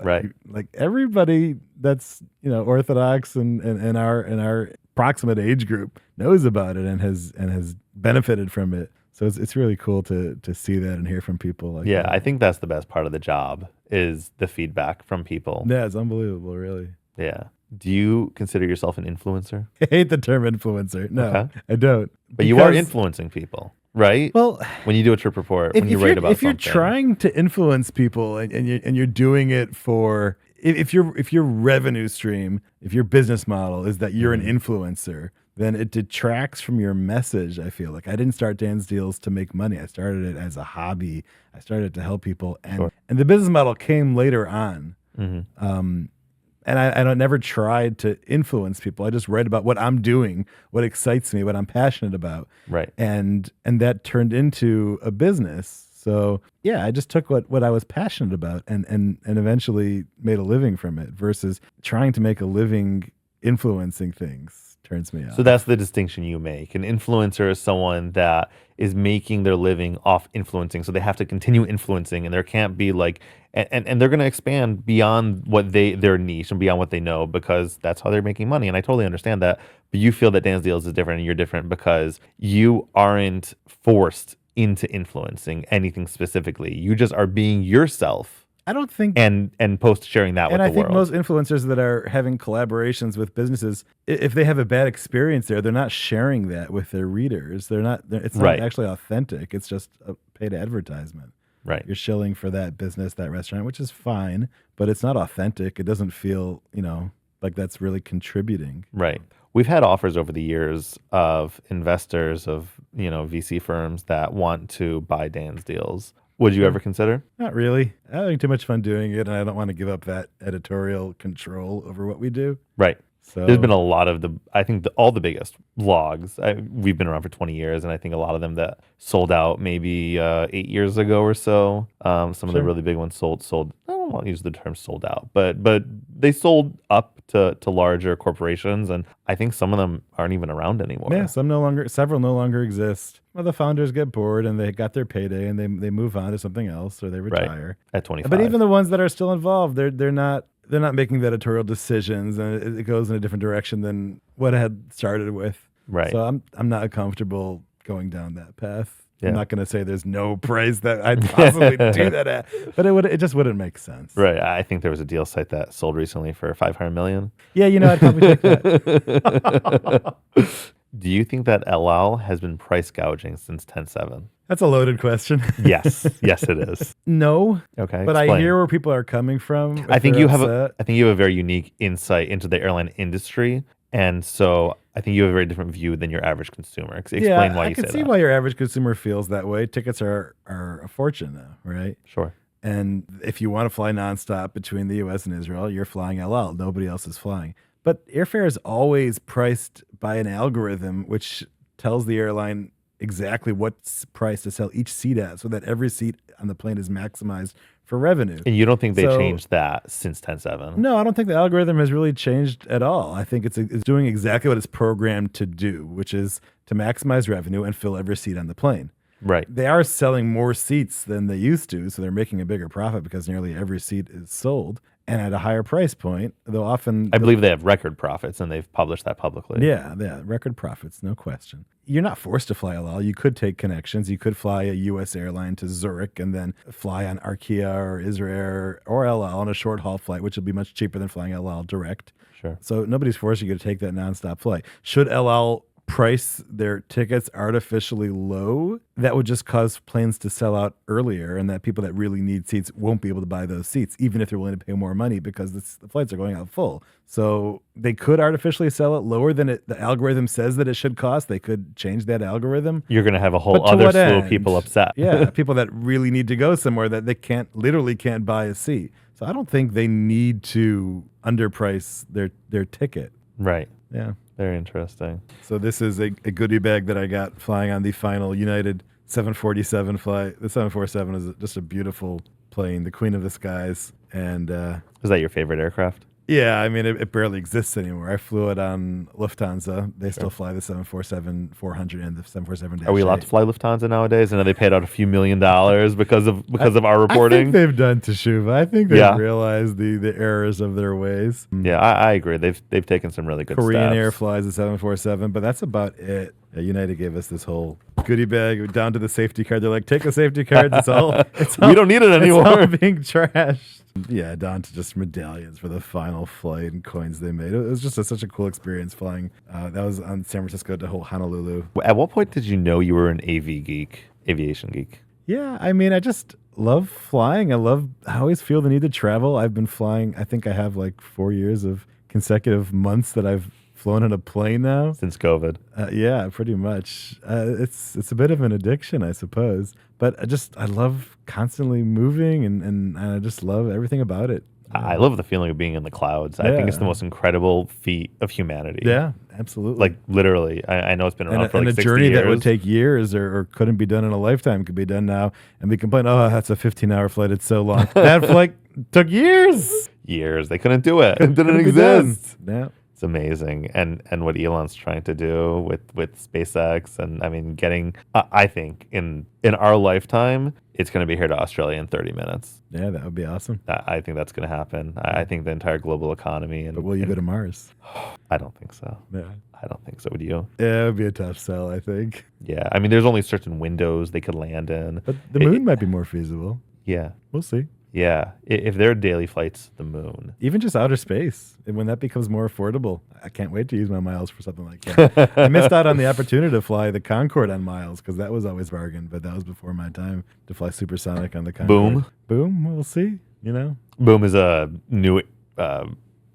everybody that's Orthodox and in our proximate age group knows about it and has benefited from it. So it's really cool to see that and hear from people. Like that. I think that's the best part of the job is the feedback from people. Yeah, it's unbelievable, really. Yeah. Do you consider yourself an influencer? I hate the term influencer. No, I don't. But you are influencing people, right? Well, when you do a trip report, when you write about if you're trying to influence people and you're doing it for if your revenue stream, if your business model is that you're an influencer, then it detracts from your message. I feel like I didn't start DansDeals to make money. I started it as a hobby. I started to help people, and the business model came later on. Mm-hmm. And I never tried to influence people. I just write about what I'm doing, what excites me, what I'm passionate about. Right. And that turned into a business. So yeah, I just took what I was passionate about and eventually made a living from it versus trying to make a living influencing things. Turns me off. So that's the distinction you make. An influencer is someone that is making their living off influencing. So they have to continue influencing, and there can't be and they're going to expand beyond what their niche and beyond what they know because that's how they're making money. And I totally understand that. But you feel that DansDeals is different and you're different because you aren't forced into influencing anything specifically. You just are being yourself. I don't think and sharing that with the world. And I think most influencers that are having collaborations with businesses, if they have a bad experience there, they're not sharing that with their readers. It's not actually authentic. It's just a paid advertisement. Right. You're shilling for that business, that restaurant, which is fine, but it's not authentic. It doesn't feel, like that's really contributing. Right. We've had offers over the years of investors of, VC firms that want to buy DansDeals. Would you ever consider? Not really. I'm having too much fun doing it, and I don't want to give up that editorial control over what we do. Right. So There's been a lot of all the biggest vlogs. We've been around for 20 years, and I think a lot of them that sold out maybe 8 years ago or so. Some of the really big ones sold. I don't want to use the term sold out, but they sold up to larger corporations, and I think some of them aren't even around anymore. Yeah, several no longer exist. Well, the founders get bored and they got their payday and they move on to something else or they retire. At 25. But even the ones that are still involved, they're not making the editorial decisions, and it goes in a different direction than what I had started with. Right. So I'm not comfortable going down that path. Yeah. I'm not going to say there's no price that I'd possibly do that at, but it just wouldn't make sense. Right. I think there was a deal site that sold recently for $500 million. Yeah, I'd probably take that. Do you think that El Al has been price gouging since 10.7? That's a loaded question. Yes. Yes, it is. No. Okay. But explain. I hear where people are coming from. I think you have a very unique insight into the airline industry. And so I think you have a very different view than your average consumer. Explain why you say that. I can see why your average consumer feels that way. Tickets are a fortune now, right? Sure. And if you want to fly nonstop between the U.S. and Israel, you're flying El Al. Nobody else is flying. But airfare is always priced by an algorithm which tells the airline exactly what price to sell each seat at so that every seat on the plane is maximized for revenue. And you don't think they changed that since 10.7? No, I don't think the algorithm has really changed at all. I think it's doing exactly what it's programmed to do, which is to maximize revenue and fill every seat on the plane. Right. They are selling more seats than they used to, so they're making a bigger profit because nearly every seat is sold and at a higher price point. Though often, I believe they have record profits, and they've published that publicly. Yeah, record profits, no question. You're not forced to fly El Al. You could take connections. You could fly a U.S. airline to Zurich and then fly on Arkia or Israel or El Al on a short haul flight, which would be much cheaper than flying El Al direct. Sure. So nobody's forcing you to take that nonstop flight. Should El Al price their tickets artificially low, that would just cause planes to sell out earlier, and that people that really need seats won't be able to buy those seats, even if they're willing to pay more money because the flights are going out full. So they could artificially sell it lower than the algorithm says that it should cost. They could change that algorithm. You're going to have a whole other slew of people upset. Yeah, people that really need to go somewhere that they literally can't buy a seat. So I don't think they need to underprice their ticket. Right. Yeah. Very interesting. So this is a goodie bag that I got flying on the final United 747 flight. The 747 is just a beautiful plane, the queen of the skies. And is that your favorite aircraft? Yeah, I mean, it barely exists anymore. I flew it on Lufthansa. They still fly the 747-400 and the 747-8. Are we allowed to fly Lufthansa nowadays? I know they paid out a few $1 million because of our reporting. I think they've done teshuva. I think they've realized the errors of their ways. Yeah, I agree. They've taken some really good steps. Korean Air flies the 747, but that's about it. Yeah, United gave us this whole goodie bag down to the safety card. They're like, take the safety cards. It's all we don't need it anymore. It's all being trashed. Yeah, down to just medallions for the final flight and coins they made. It was just such a cool experience flying. That was on San Francisco to Honolulu. At what point did you know you were an aviation geek? Yeah, I mean, I just love flying. I always feel the need to travel. I've been flying. I think I have like 4 years of consecutive months that I've flown in a plane now. Since COVID. Yeah, pretty much. It's a bit of an addiction, I suppose. But I love constantly moving and I just love everything about it. I love the feeling of being in the clouds. I think it's the most incredible feat of humanity. Yeah, absolutely. Like literally, I know it's been around for like 60 years. And a journey that would take years or couldn't be done in a lifetime could be done now. And we complain, oh, that's a 15-hour flight. It's so long. That flight took years. Years. They couldn't do it. It didn't exist. Yeah. It's amazing. And what Elon's trying to do with SpaceX. And I mean, I think in our lifetime, it's going to be here to Australia in 30 minutes. Yeah, that would be awesome. I think that's going to happen. I think the entire global economy. But will you go to Mars? I don't think so. Yeah. I don't think so. Would you? Yeah, it would be a tough sell, I think. Yeah. I mean, there's only certain windows they could land in. But the moon might be more feasible. Yeah. We'll see. Yeah, if there are daily flights to the moon. Even just outer space, and when that becomes more affordable, I can't wait to use my miles for something like that. I missed out on the opportunity to fly the Concorde on miles because that was always bargain, but that was before my time to fly supersonic on the Concorde. Boom, we'll see, Boom is a new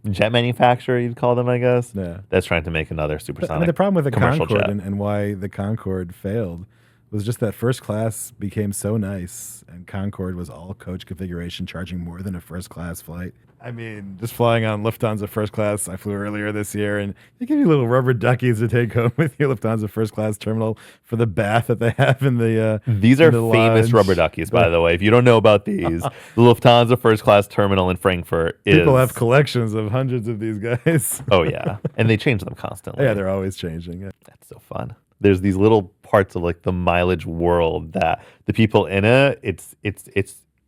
jet manufacturer, you'd call them, I guess. Yeah. That's trying to make another supersonic the problem with the commercial Concorde jet. and why the Concorde failed was just that first class became so nice, and Concorde was all coach configuration, charging more than a first class flight. I mean, just flying on Lufthansa first class, I flew earlier this year, and they give you little rubber duckies to take home with your Lufthansa first class terminal for the bath that they have in the. These are in the famous lounge. rubber duckies, by the way. If you don't know about these, the Lufthansa first class terminal in Frankfurt is. People have collections of hundreds of these guys. Oh yeah, and they change them constantly. Yeah, they're always changing. Yeah. That's so fun. There's these little parts of like the mileage world that the people in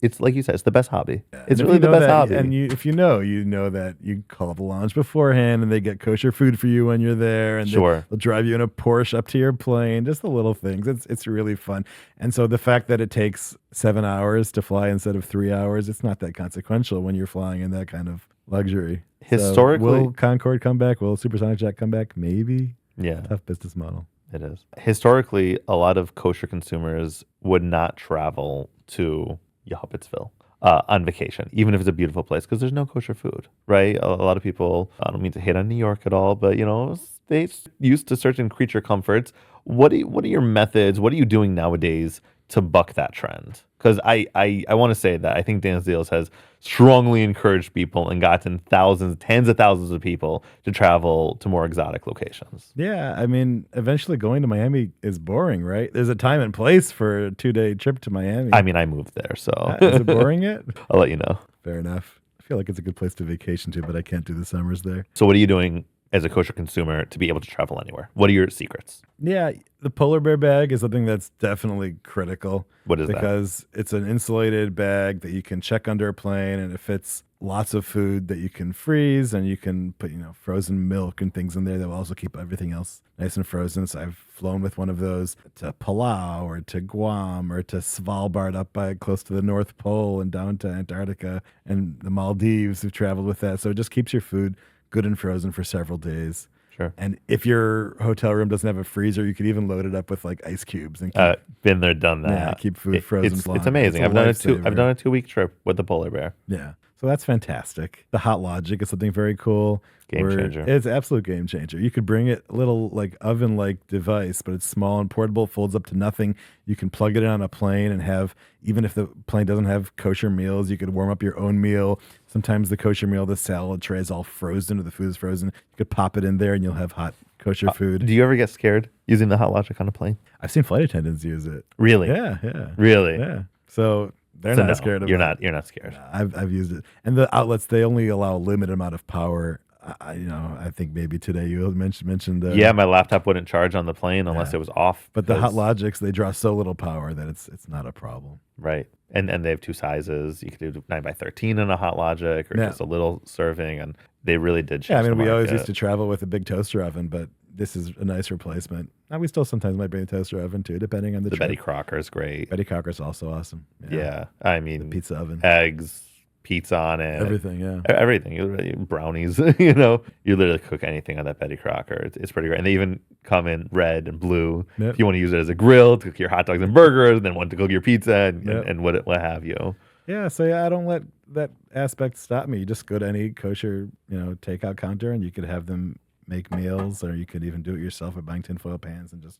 it's like you said, it's the best hobby. It's really the best hobby. And if you know that you call the lounge beforehand, and they get kosher food for you when you're there, and Sure. they'll drive you in a Porsche up to your plane. Just the little things. It's really fun. And so the fact that it takes 7 hours to fly instead of 3 hours, it's not that consequential when you're flying in that kind of luxury. Historically, so will Concorde come back? Will Supersonic Jet come back? Maybe. yeah, Tough business model. it is. Historically, a lot of kosher consumers would not travel to Yehopitzville on vacation, even if it's a beautiful place, because there's no kosher food, right? A lot of people, I don't mean to hate on New York at all, but they used to certain creature comforts. What are your methods? What are you doing nowadays to buck that trend? Because I want to say that I think DansDeals has strongly encouraged people and gotten tens of thousands of people to travel to more exotic locations. Yeah, I mean, eventually going to Miami is boring, right? There's a time and place for a 2-day trip to Miami. I mean, I moved there, so Is it boring yet? I'll let you know. Fair enough. I feel like it's a good place to vacation to, but I can't do the summers there. So what are you doing as a kosher consumer to be able to travel anywhere? What are your secrets? Yeah, the polar bear bag is something that's definitely critical. What is that? Because it's an insulated bag that you can check under a plane, and it fits lots of food that you can freeze, and you can put, frozen milk and things in there that will also keep everything else nice and frozen. So I've flown with one of those to Palau or to Guam or to Svalbard up by close to the North Pole and down to Antarctica and the Maldives. We've traveled with that. So it just keeps your food good and frozen for several days. Sure. And if your hotel room doesn't have a freezer, you could even load it up with like ice cubes and Been there, done that. keep food frozen. It's amazing. I've done a 2-week trip with the polar bear. Yeah. So that's fantastic. The Hot Logic is something very cool. Game changer. It's an absolute game changer. You could bring it, a little like oven-like device, but it's small and portable, folds up to nothing. You can plug it in on a plane and have, even if the plane doesn't have kosher meals, you could warm up your own meal. Sometimes the kosher meal, the salad tray is all frozen or the food is frozen. You could pop it in there and you'll have hot kosher food. Do you ever get scared using the Hot Logic on a plane? I've seen flight attendants use it. Really? Yeah. Really? Yeah. So they're So not no, scared of it. You're not scared. Nah, I've used it, and the outlets, they only allow a limited amount of power. I think maybe today you mentioned. Yeah, my laptop wouldn't charge on the plane unless it was off. But the Hot Logics, they draw so little power that it's not a problem. Right. And they have two sizes. You could do 9x13 in a Hot Logic or just a little serving, and they really did change. Yeah, I mean, the we always market. used to travel with a big toaster oven, but this is a nice replacement. Now we still sometimes might bring a toaster oven too, depending on the trip. Betty Crocker is great. Betty Crocker's also awesome. Yeah, I mean, the pizza oven, eggs, pizza on it, everything. Yeah, everything. Brownies. You literally cook anything on that Betty Crocker. It's pretty great, and they even come in red and blue. Yep. If you want to use it as a grill to cook your hot dogs and burgers, then want to cook your pizza and what have you. Yeah, so I don't let that aspect stop me. You just go to any kosher, takeout counter, and you could have them make meals, or you could even do it yourself by buying tinfoil pans and just,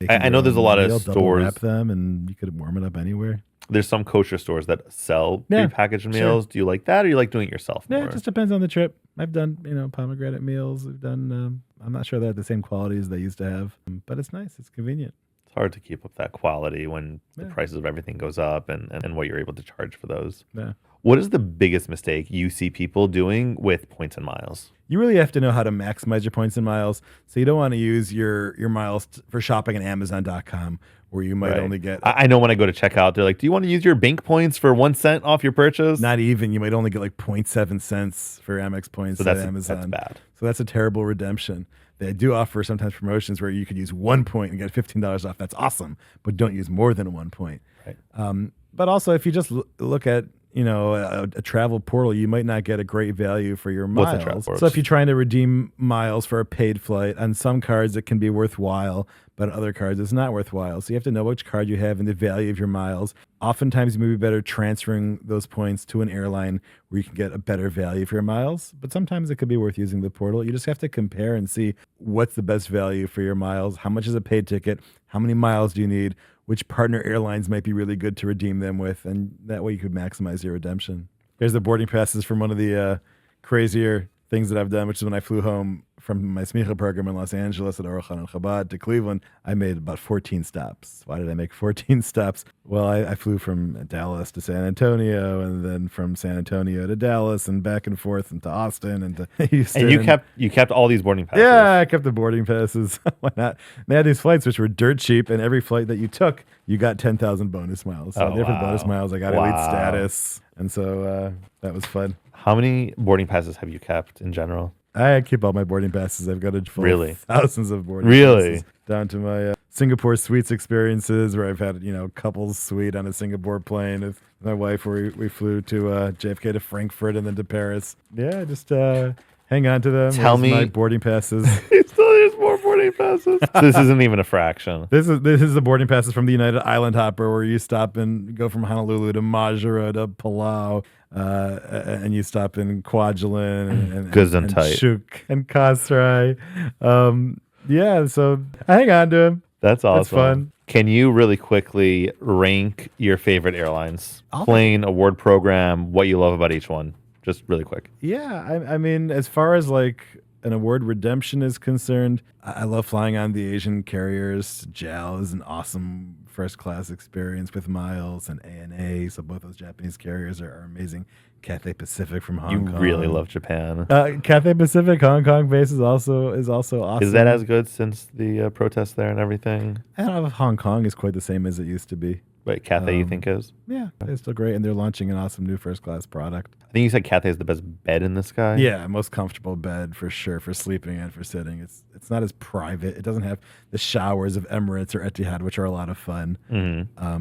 I know there's a lot of double wrap stores. them, and you could warm it up anywhere. There's some kosher stores that sell prepackaged meals. Do you like that, or you like doing it yourself more? Yeah, it just depends on the trip. I've done, pomegranate meals. I've done, I'm not sure they're the same quality as they used to have, but it's nice. It's convenient. It's hard to keep up that quality when the prices of everything goes up and what you're able to charge for those. Yeah. What is the biggest mistake you see people doing with points and miles? You really have to know how to maximize your points and miles. So you don't want to use your miles for shopping at Amazon.com, where you might only get... I know when I go to checkout, they're like, do you want to use your bank points for 1 cent off your purchase? Not even. You might only get like 0.7 cents for Amex points at Amazon. That's bad. So that's a terrible redemption. They do offer sometimes promotions where you could use 1 point and get $15 off. That's awesome, but don't use more than 1 point. Right. But also, if you just look at a travel portal, you might not get a great value for your miles. So if you're trying to redeem miles for a paid flight, on some cards it can be worthwhile, but on other cards it's not worthwhile. So you have to know which card you have and the value of your miles. Oftentimes you may be better transferring those points to an airline where you can get a better value for your miles, but sometimes it could be worth using the portal. You just have to compare and see what's the best value for your miles. How much is a paid ticket? How many miles do you need? which partner airlines might be really good to redeem them with, and that way you could maximize your redemption. There's the boarding passes from one of the crazier things that I've done, which is when I flew home from my smicha program in Los Angeles at Orachan and Chabad to Cleveland. I made about 14 stops. Why did I make 14 stops? Well, I flew from Dallas to San Antonio, and then from San Antonio to Dallas, and back and forth, and to Austin, and to Houston. And you kept all these boarding passes. Yeah, I kept the boarding passes. Why not? They had these flights which were dirt cheap, and every flight that you took, you got 10,000 bonus miles. So different bonus miles. I got elite status, and so that was fun. How many boarding passes have you kept in general? I keep all my boarding passes. I've got a full thousands of boarding passes. Down to my Singapore suites experiences where I've had, couples suite on a Singapore plane with my wife where we flew to JFK to Frankfurt and then to Paris. Yeah, just hang on to them. Tell me my boarding passes. There's more boarding passes. So this isn't even a fraction. This is the boarding passes from the United Island Hopper where you stop and go from Honolulu to Majuro to Palau. And you stop in Kwajalein and Shuk and Kasrai. Yeah, so I hang on to him. That's awesome. That's fun. Can you really quickly rank your favorite airlines? Plane, award program, what you love about each one? Just really quick. Yeah, I mean, as far as like an award redemption is concerned, I love flying on the Asian carriers. JAL is an awesome first class experience with miles, and ANA. So both those Japanese carriers are amazing. Cathay Pacific from Hong Kong. You really love Japan. Cathay Pacific Hong Kong base is also awesome. Is that as good since the protests there and everything? I don't know if Hong Kong is quite the same as it used to be. But Cathay, you think is? Yeah, it's still great, and they're launching an awesome new first class product. I think you said Cathay is the best bed in the sky. Yeah, most comfortable bed for sure, for sleeping and for sitting. It's not as private. It doesn't have the showers of Emirates or Etihad, which are a lot of fun,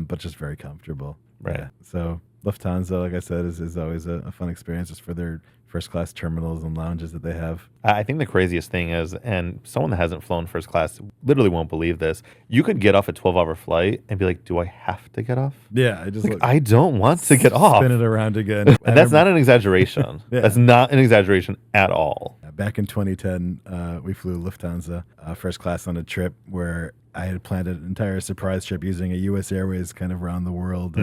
but just very comfortable. Right. Yeah. So Lufthansa, like I said, is always a fun experience just for their first class terminals and lounges that they have. I think the craziest thing is, and someone that hasn't flown first class literally won't believe this, you could get off a 12-hour flight and be like, do I have to get off? Yeah. I don't want to get off. Spin it around again. And that's not an exaggeration. Yeah. That's not an exaggeration at all. Back in 2010, we flew Lufthansa first class on a trip where I had planned an entire surprise trip using a U.S. Airways kind of around the world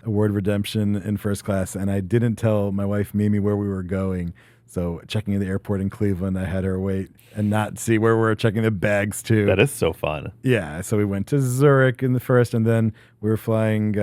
award redemption in first class. And I didn't tell my wife, Mimi, where we were going. So checking in the airport in Cleveland, I had her wait and not see where we were checking the bags to. That is so fun. Yeah. So we went to Zurich in the first, and then we were flying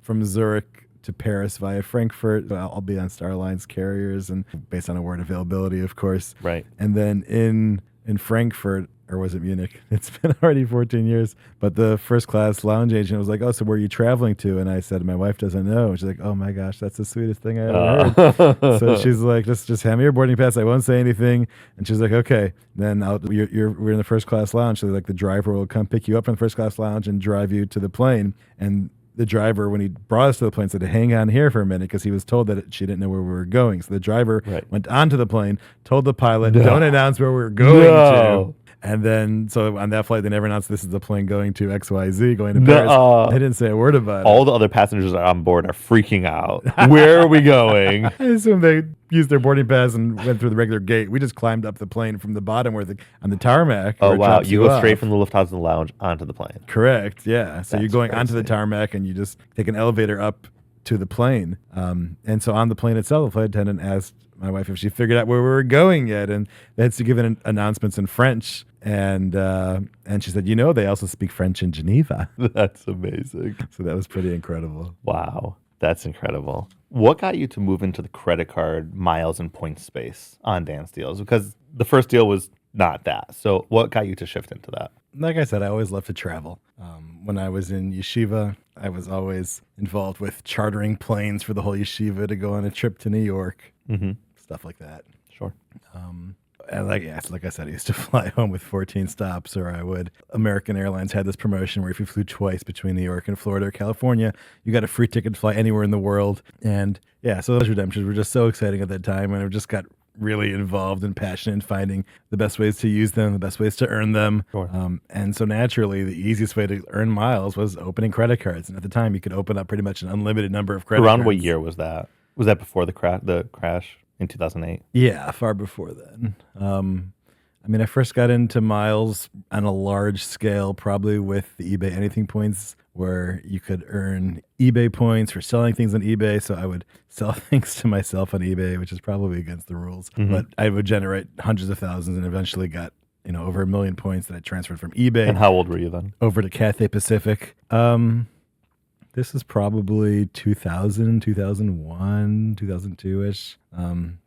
from Zurich to Paris via Frankfurt. I'll be on Star Alliance carriers and based on award availability, of course. Right. And then in Frankfurt, or was it Munich? It's been already 14 years. But the first class lounge agent was like, oh, so where are you traveling to? And I said, my wife doesn't know. And she's like, oh my gosh, that's the sweetest thing I ever heard. So she's like, just hand me your boarding pass. I won't say anything. And she's like, okay. Then we're in the first class lounge. So like the driver will come pick you up from the first class lounge and drive you to the plane. And the driver, when he brought us to the plane, said to hang on here for a minute because he was told that she didn't know where we were going. So the driver went onto the plane, told the pilot, don't announce where we were going to. And then, so on that flight, they never announced this is the plane going to XYZ, going to Paris. They didn't say a word about it. All the other passengers on board are freaking out. Where are we going? I assume they used their boarding pass and went through the regular gate. We just climbed up the plane from the bottom on the tarmac. Oh, wow. You go straight from the Lufthansa lounge onto the plane. Correct, yeah. So you're going onto the tarmac and you just take an elevator up to the plane. And so on the plane itself, the flight attendant asked my wife if she figured out where we were going yet, and they had to give announcements in French, and she said, they also speak French in Geneva. That's amazing. So that was pretty incredible. Wow, that's incredible. What got you to move into the credit card miles and points space on DansDeals? Because the first deal was not that. So what got you to shift into that? Like I said, I always loved to travel. When I was in yeshiva, I was always involved with chartering planes for the whole yeshiva to go on a trip to New York. Stuff like that. Sure. And like I said, I used to fly home with 14 stops, or I would. American Airlines had this promotion where if you flew twice between New York and Florida or California, you got a free ticket to fly anywhere in the world. And yeah, so those redemptions were just so exciting at that time, and I just got really involved and passionate in finding the best ways to use them, the best ways to earn them. Sure. And so naturally, the easiest way to earn miles was opening credit cards. And at the time, you could open up pretty much an unlimited number of credit cards. Around what year was that? Was that before the crash in 2008? Yeah, far before then. I mean, I first got into miles on a large scale, probably with the eBay Anything points, where you could earn eBay points for selling things on eBay. So I would sell things to myself on eBay, which is probably against the rules. But I would generate hundreds of thousands and eventually got over 1 million points that I transferred from eBay. And how old were you then? Over to Cathay Pacific. This is probably 2000, 2001, 2002-ish.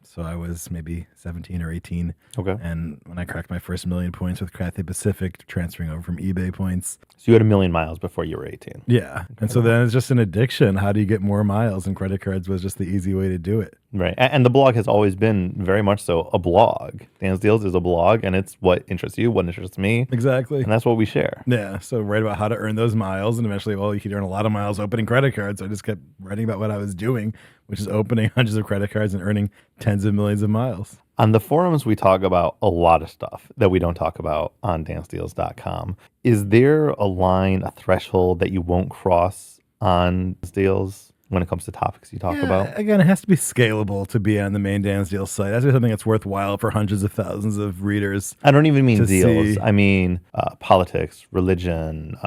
So I was maybe 17 or 18. Okay. And when I cracked my first 1 million points with Cathay Pacific, transferring over from eBay points. So you had 1 million miles before you were 18. Yeah. And so then it's just an addiction. How do you get more miles? And credit cards was just the easy way to do it. Right. And the blog has always been very much so a blog. DansDeals is a blog, and it's what interests you, what interests me. Exactly. And that's what we share. Yeah. So write about how to earn those miles. And eventually, you could earn a lot of miles opening credit cards. So I just kept writing about what I was doing, which is opening hundreds of credit cards and earning tens of millions of miles. On the forums, we talk about a lot of stuff that we don't talk about on DansDeals.com. Is there a line, a threshold that you won't cross on DansDeals when it comes to topics you talk about? Again, it has to be scalable to be on the main DansDeals site. It has to be something that's worthwhile for hundreds of thousands of readers. I don't even mean deals. See. I mean politics, religion,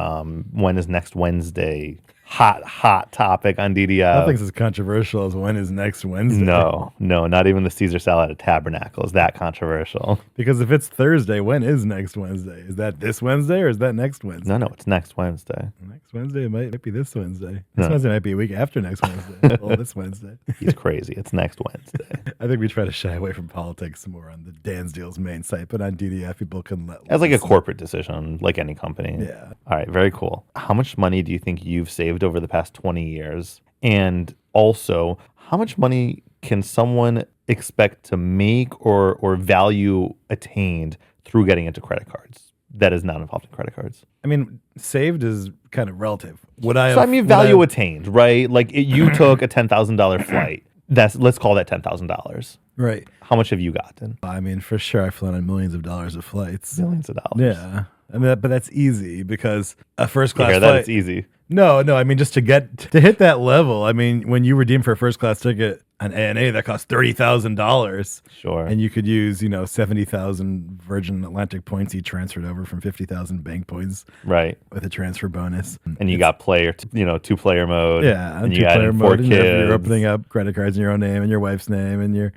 when is next Wednesday? Hot topic on DDF. Nothing's as controversial as when is next Wednesday. No, not even the Caesar salad at Tabernacle is that controversial. Because if it's Thursday, when is next Wednesday? Is that this Wednesday or is that next Wednesday? No, it's next Wednesday. Next Wednesday, it might be this Wednesday. This Wednesday might be a week after next Wednesday. Well, this Wednesday. He's crazy. It's next Wednesday. I think we try to shy away from politics more on the DansDeals main site, but on DDF, people can let. That's like a corporate decision, like any company. Yeah. All right, very cool. How much money do you think you've saved over the past 20 years? And also, how much money can someone expect to make or value attained through getting into credit cards that is not involved in credit cards? I mean, saved is kind of relative. Value attained, right? Like you took a $10,000 flight. Let's call that $10,000. Right. How much have you gotten? I mean, for sure, I've flown on millions of dollars of flights. Millions of dollars. Yeah. I mean, but that's easy because a first class flight. That it's easy. No. I mean, just to hit that level. I mean, when you redeem for a first class ticket on ANA, that costs $30,000. Sure. And you could use 70,000 Virgin Atlantic points you transferred over from 50,000 bank points. Right. With a transfer bonus. And you got two-player mode. Yeah, and you got in 4 kids. You're opening up credit cards in your own name and your wife's name, and you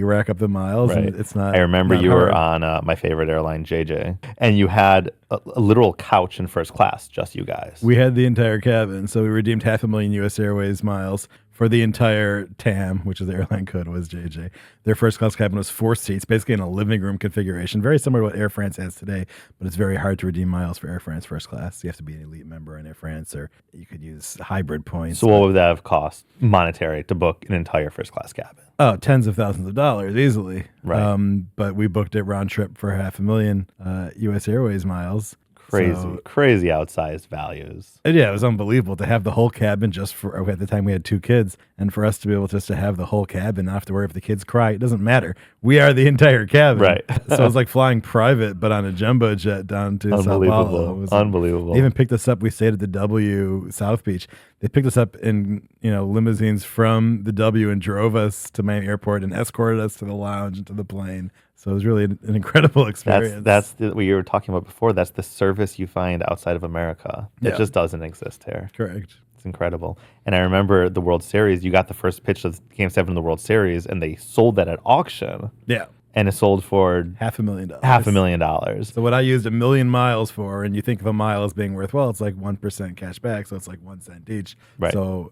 rack up the miles. Right. And it's not. I remember not you hard. were on my favorite airline, JJ, and you had a literal couch in first class, just you guys. We had the entire cabin, so we redeemed 500,000 U.S. Airways miles for the entire TAM, which is the airline code, was JJ. Their first class cabin was 4 seats, basically in a living room configuration, very similar to what Air France has today, but it's very hard to redeem miles for Air France first class. You have to be an elite member in Air France, or you could use hybrid points. So what would that have cost monetary to book an entire first class cabin? Oh, tens of thousands of dollars, easily. Right. But we booked it round trip for 500,000 U.S. Airways miles. Crazy outsized values. And yeah, it was unbelievable to have the whole cabin just for, at the time we had 2 kids, and for us to be able just to have the whole cabin, not have to worry if the kids cry. It doesn't matter. We are the entire cabin. Right. So it was like flying private, but on a jumbo jet down to Sao Paulo. It was Unbelievable. They even picked us up. We stayed at the W South Beach. They picked us up in limousines from the W and drove us to Miami Airport and escorted us to the lounge and to the plane. So it was really an incredible experience. That's what you were talking about before. That's the service you find outside of America. It just doesn't exist here. Correct. It's incredible. And I remember the World Series. You got the first pitch of Game 7 of the World Series, and they sold that at auction. Yeah. And it sold for $500,000. $500,000. So what I used 1 million miles for, and you think of a mile as being worth, it's like 1% cash back, so it's like 1 cent each. Right. So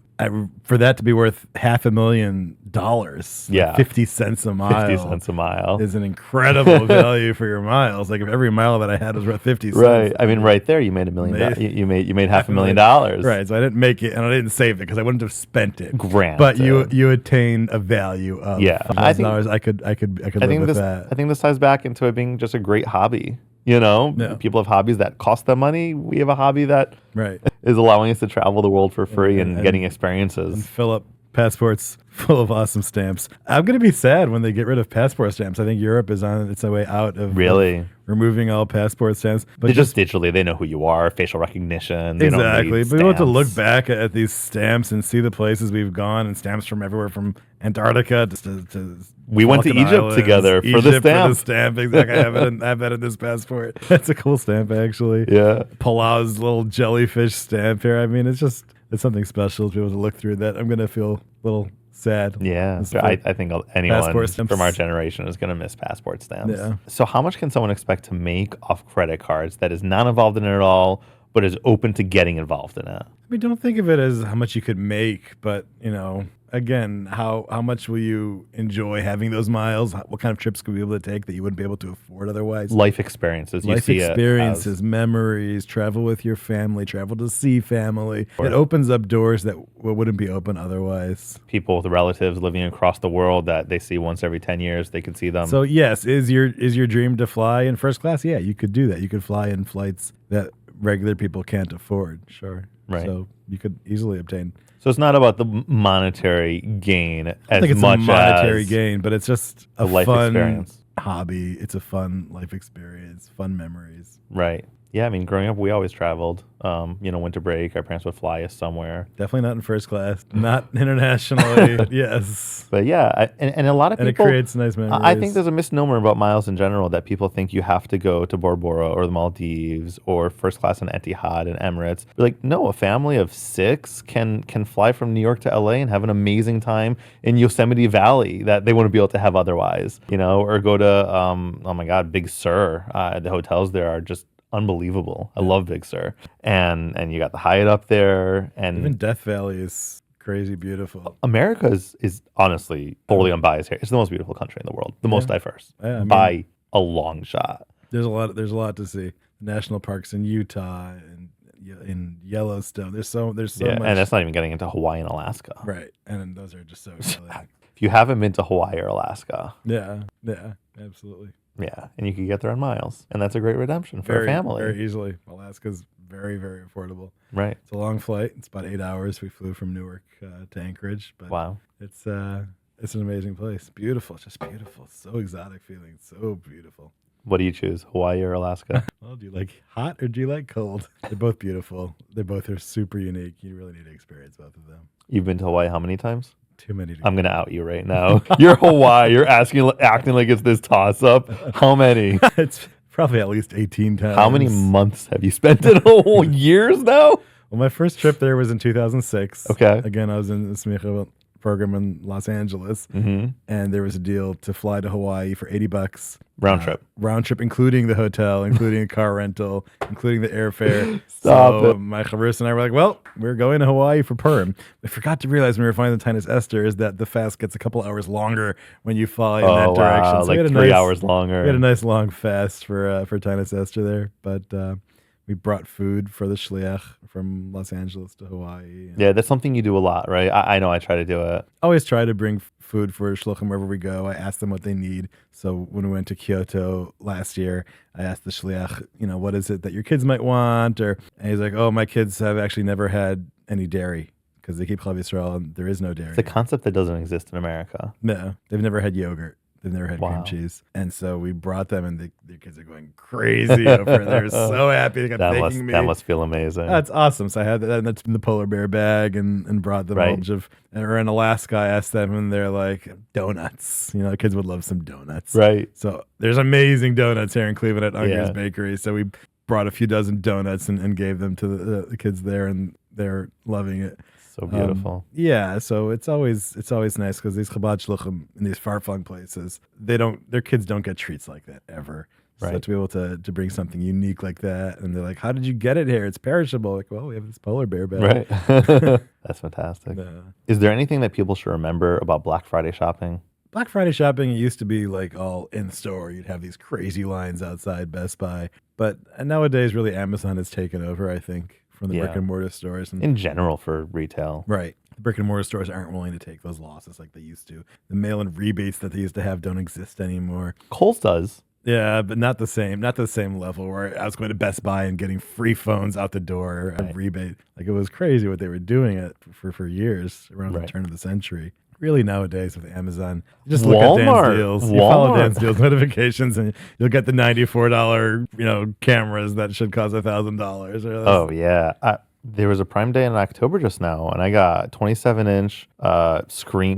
for that to be worth $500,000, yeah, 50 cents a mile. 50 cents a mile is an incredible value for your miles. Like if every mile that I had was worth 50 cents. Right. I mean, right there, you made $1 million. You made $500,000. Right. So I didn't make it, and I didn't save it because I wouldn't have spent it. Granted. But you attain a value of $5,000. I could live with that. I think this ties back into it being just a great hobby. People have hobbies that cost them money. We have a hobby that is allowing us to travel the world for free and getting experiences. And fill up passports full of awesome stamps. I'm going to be sad when they get rid of passport stamps. I think Europe is on its way out of removing all passport stamps. But They're just digitally, they know who you are, facial recognition. They exactly. Don't need but we want to look stamps. back at these stamps and see the places we've gone and stamps from everywhere from Antarctica to we went to Falkland Egypt Islands, together for the stamp. Exactly. I have that in this passport. That's a cool stamp, actually. Yeah. Palau's little jellyfish stamp here. I mean, it's something special to be able to look through that. I'm going to feel a little sad. Yeah. I think anyone from our generation is going to miss passport stamps. Yeah. So how much can someone expect to make off credit cards that is not involved in it at all, but is open to getting involved in it? I mean, don't think of it as how much you could make, but, again, how much will you enjoy having those miles? What kind of trips could we be able to take that you wouldn't be able to afford otherwise? Life experiences. Memories, travel with your family, travel to see family. It opens up doors that wouldn't be open otherwise. People with relatives living across the world that they see once every 10 years, they can see them. So yes, is your dream to fly in first class? Yeah, you could do that. You could fly in flights that regular people can't afford. Sure. Right. So you could easily obtain. So it's not about the monetary gain as much as... I think it's a monetary gain, but it's just a life fun experience. Hobby. It's a fun life experience, fun memories. Right. Yeah, I mean, growing up, we always traveled. Winter break, our parents would fly us somewhere. Definitely not in first class, not internationally. Yes. But yeah, and a lot of people... And it creates nice memories. I think there's a misnomer about miles in general that people think you have to go to Bora Bora or the Maldives or first class in Etihad and Emirates. But like, no, a family of 6 can fly from New York to LA and have an amazing time in Yosemite Valley that they wouldn't be able to have otherwise, or go to, Big Sur. The hotels there are just unbelievable. I love Big Sur. And you got the Hyatt up there. And even Death Valley is crazy beautiful. America is honestly, totally unbiased here. It's the most beautiful country in the world. The most diverse. Yeah, by a long shot. There's a lot to see. National parks in Utah and in Yellowstone. There's so much. And that's not even getting into Hawaii and Alaska. Right. And those are just so exciting. If you haven't been to Hawaii or Alaska. Yeah, absolutely. Yeah, and you could get there in miles, and that's a great redemption for a family. Very easily. Alaska's very, very affordable. Right. It's a long flight. It's about 8 hours. We flew from Newark to Anchorage. But wow. It's an amazing place. Beautiful, just beautiful. So exotic feeling. So beautiful. What do you choose, Hawaii or Alaska? Well, do you like hot or do you like cold? They're both beautiful. They both are super unique. You really need to experience both of them. You've been to Hawaii how many times? Too many. I'm going to out you right now. You're Hawaii. You're acting like it's this toss-up. How many? It's probably at least 18 times. How many months have you spent in Hawaii? Years now? Well, my first trip there was in 2006. Okay. Again, I was in the smicha program in Los Angeles, and there was a deal to fly to Hawaii for $80 round trip, including the hotel, including a car rental, including the airfare. Stop it. My chavrus and I were like, well, we're going to Hawaii for Purim. I forgot to realize when we were flying the Tainus Esther is that the fast gets a couple hours longer when you fly in that direction. Wow, so like 3 hours longer. We had a nice long fast for Tainus Esther there, but we brought food for the shliach from Los Angeles to Hawaii. Yeah, that's something you do a lot, right? I know I try to do it. I always try to bring food for shluchim wherever we go. I ask them what they need. So when we went to Kyoto last year, I asked the shliach, what is it that your kids might want? And he's like, oh, my kids have actually never had any dairy because they keep Chalav Yisrael and there is no dairy. It's a concept that doesn't exist in America. No, they've never had yogurt. They've never had cream cheese. And so we brought them, and their kids are going crazy over it. They're so happy. They kept thanking me. That must feel amazing. That's awesome. So I had that, and that's in the polar bear bag, and brought them a bunch of, or in Alaska, I asked them, and they're like, donuts. The kids would love some donuts. Right. So there's amazing donuts here in Cleveland at Unger's Bakery. So we brought a few dozen donuts and gave them to the kids there, and they're loving it. So beautiful. So it's always nice because these Chabad shluchim in these far-flung places, their kids don't get treats like that ever. Right. So to be able to bring something unique like that, and they're like, "How did you get it here? It's perishable." Like, well, we have this polar bear bag. Right. That's fantastic. Is there anything that people should remember about Black Friday shopping? Black Friday shopping, it used to be like all in store. You'd have these crazy lines outside Best Buy, but nowadays, really, Amazon has taken over, I think, from the brick and mortar stores. And in general for retail. Right. The brick and mortar stores aren't willing to take those losses like they used to. The mail-in rebates that they used to have don't exist anymore. Kohl's does. Yeah, but not the same level where I was going to Best Buy and getting free phones out the door, a Right. rebate. Like it was crazy what they were doing it for years around the Right. turn of the century. Really nowadays with Amazon, you just look at Dan's Walmart. Deals. You follow Walmart. Dan's Deals notifications, and you'll get the $94, cameras that should cost $1,000. Oh yeah. There was a Prime Day in October just now, and I got 27-inch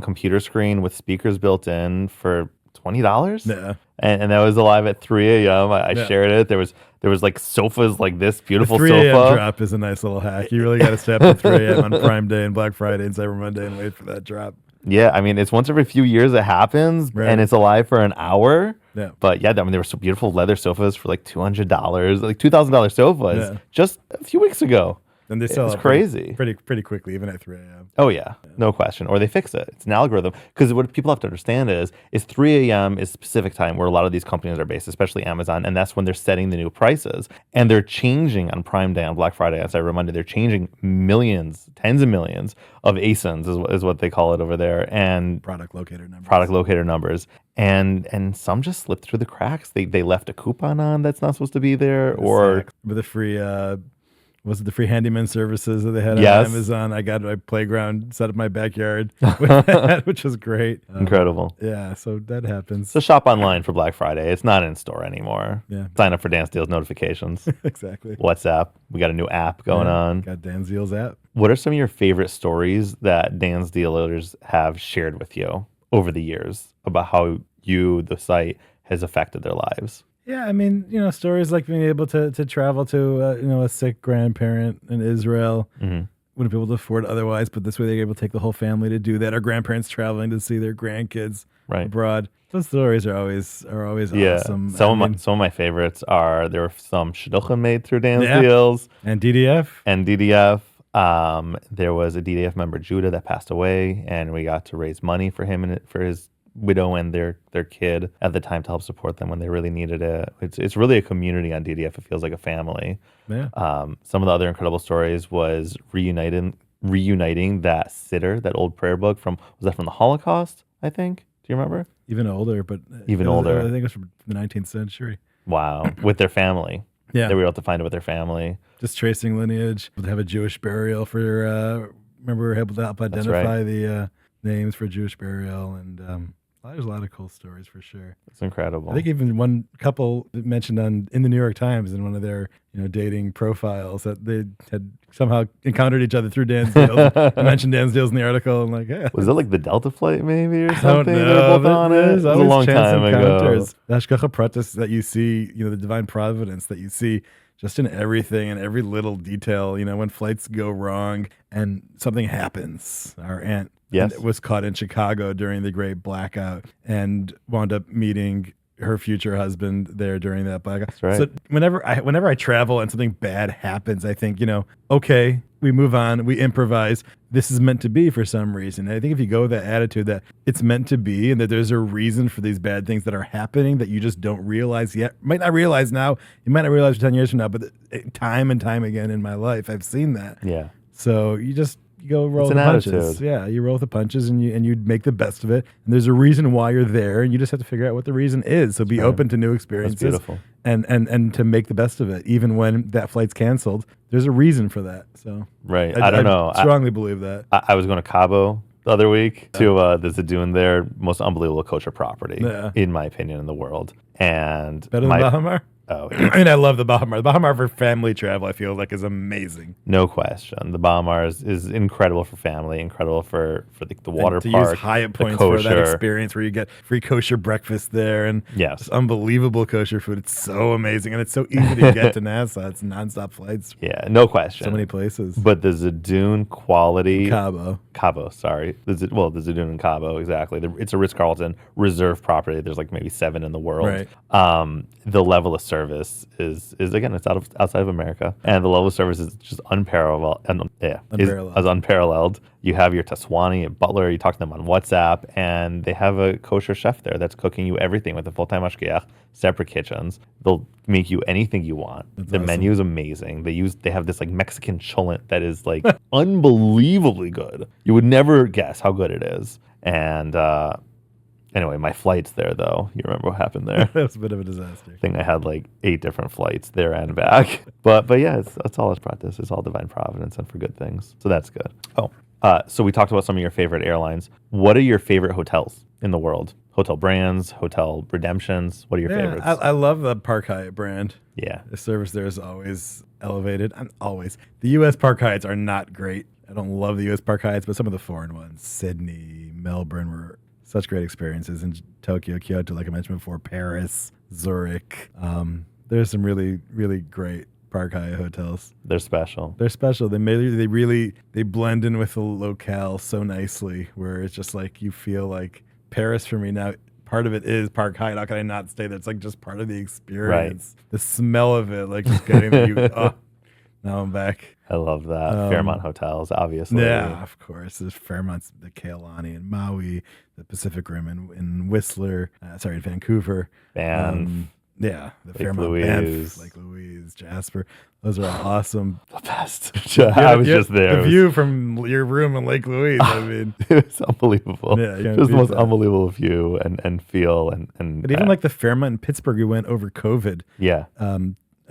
computer screen with speakers built in for $20. Yeah. And that was live at 3 a.m. I Yeah. shared it. There was like sofas like this beautiful 3 a.m. sofa. drop is a nice little hack. You really got to stay up at 3 a.m. on Prime Day and Black Friday and Cyber Monday and wait for that drop. Yeah, I mean, it's once every few years it happens, Right. and it's alive for an hour. Yeah. But yeah, I mean, there were some beautiful leather sofas for like $200, like $2,000 sofas Yeah. just a few weeks ago. And they sell It's out crazy. pretty quickly, even at 3 a.m. Oh yeah, no question. Or they fix it. It's an algorithm. Because what people have to understand is 3 a.m. is specific time where a lot of these companies are based, especially Amazon, and that's when they're setting the new prices. And they're changing on Prime Day, on Black Friday, on Cyber Monday. They're changing millions, tens of millions of ASINs is what they call it over there, and Product locator numbers. And some just slipped through the cracks. They left a coupon on that's not supposed to be there, or with the free was it the free handyman services that they had Yes. on Amazon? I got my playground set up in my backyard with that, which was great. incredible. Yeah, so that happens. So shop online for Black Friday. It's not in store anymore. Yeah. Sign up for DansDeals notifications. Exactly. WhatsApp. We got a new app going on. Got DansDeals app. What are some of your favorite stories that Dan's dealers have shared with you over the years about how the site, has affected their lives? Yeah, I mean, stories like being able to travel to, a sick grandparent in Israel. Mm-hmm. Wouldn't be able to afford otherwise, but this way they're able to take the whole family to do that. Our grandparents traveling to see their grandkids Right. abroad. Those stories are always Yeah. awesome. Some of my favorites are there were some shidduchim made through Dan's Deals And DDF. and DDF. There was a DDF member, Judah, that passed away, and we got to raise money for him and for his widow and their kid at the time to help support them when they really needed it. It's really a community on DDF. It feels like a family. Yeah. Some of the other incredible stories was reuniting that sitter, that old prayer book was that from the Holocaust, I think? Do you remember? Even older, but Even it was- older. I think it was from the 19th century. Wow. With their family. Yeah. They were able to find it with their family. Just tracing lineage. To have a Jewish burial for, remember we were able to help That's identify the names for Jewish burial. And there's a lot of cool stories for sure. It's incredible. I think even one couple mentioned in the New York Times in one of their dating profiles that they had somehow encountered each other through Dan's Deals. I mentioned Dan's Deals in the article. And like, yeah. Was it like the Delta flight maybe or I don't something? They were both on it. It was a always long chance time ago. encounters. The Hashgacha Pratis that you see, the divine providence that you see just in everything and every little detail, when flights go wrong and something happens. Our aunt Yes. was caught in Chicago during the great blackout and wound up meeting her future husband there during that blackout. That's right. So whenever I travel and something bad happens, I think, okay, we move on, we improvise. This is meant to be for some reason. And I think if you go with that attitude that it's meant to be and that there's a reason for these bad things that are happening that you just don't realize yet, might not realize now, you might not realize 10 years from now, but time and time again in my life, I've seen that. Yeah. So you go roll It's the an punches. attitude. Yeah, you roll the punches and you make the best of it. And there's a reason why you're there, and you just have to figure out what the reason is. So be open to new experiences. beautiful. And to make the best of it, even when that flight's canceled. There's a reason for that. So Right. I don't know. I strongly believe that. I was going to Cabo the other week to there's a dune there, most unbelievable kosher property, Yeah. in my opinion, in the world. And Better than Bahamar? Oh, I mean, I love the Bahamar. The Bahamar for family travel, I feel like, is amazing. no question. The Bahamar is incredible for family, incredible for the water And to park. use Hyatt the points for that kosher. experience where you get free kosher breakfast there and Yes. just unbelievable kosher food. It's so amazing. And it's so easy to get to Nassau. It's nonstop flights. Yeah, no question. So many places. But the Zadune quality. Cabo. Sorry. The Zadune in Cabo, exactly. It's a Ritz-Carlton reserve property. There's like maybe 7 in the world. Right. The level of service is again, it's outside of America. And the level of service is just unparalleled. Is unparalleled. You have your Taswani and Butler. You talk to them on WhatsApp, and they have a kosher chef there that's cooking you everything with a full-time mashgiach, separate kitchens. They'll make you anything you want. The awesome. menu is amazing. They have this like Mexican cholent that is like unbelievably good. You would never guess how good it is. And Anyway, my flights there, though, you remember what happened there? That was a bit of a disaster. I think I had like 8 different flights there and back. But yeah, it's all His practice. It's all divine providence and for good things. So that's good. So we talked about some of your favorite airlines. What are your favorite hotels in the world? Hotel brands, hotel redemptions. What are your favorites? I love the Park Hyatt brand. Yeah. The service there is always elevated. The U.S. Park Hyatts are not great. I don't love the U.S. Park Hyatts, but some of the foreign ones, Sydney, Melbourne, were such great experiences. In Tokyo, Kyoto, like I mentioned before, Paris, Zurich. There's some really, really great Park Hyatt hotels. They're special. They're special. They blend in with the locale so nicely, where it's just like you feel like Paris for me now. Part of it is Park Hyatt. How can I not stay there? It's like just part of the experience. Right. The smell of it, like just getting you. Now I'm back. I love that. Fairmont Hotels, obviously. Yeah, of course. There's Fairmont's, the Kealani in Maui, the Pacific Rim in Whistler, in Vancouver. Banff. Yeah, the Lake Fairmont Louise. Banff, Lake Louise, Jasper. Those are all awesome. The best. I was just there. The view from your room in Lake Louise, I mean. It was unbelievable. Yeah, just the most unbelievable view and feel. But even like the Fairmont in Pittsburgh, we went over COVID. Yeah.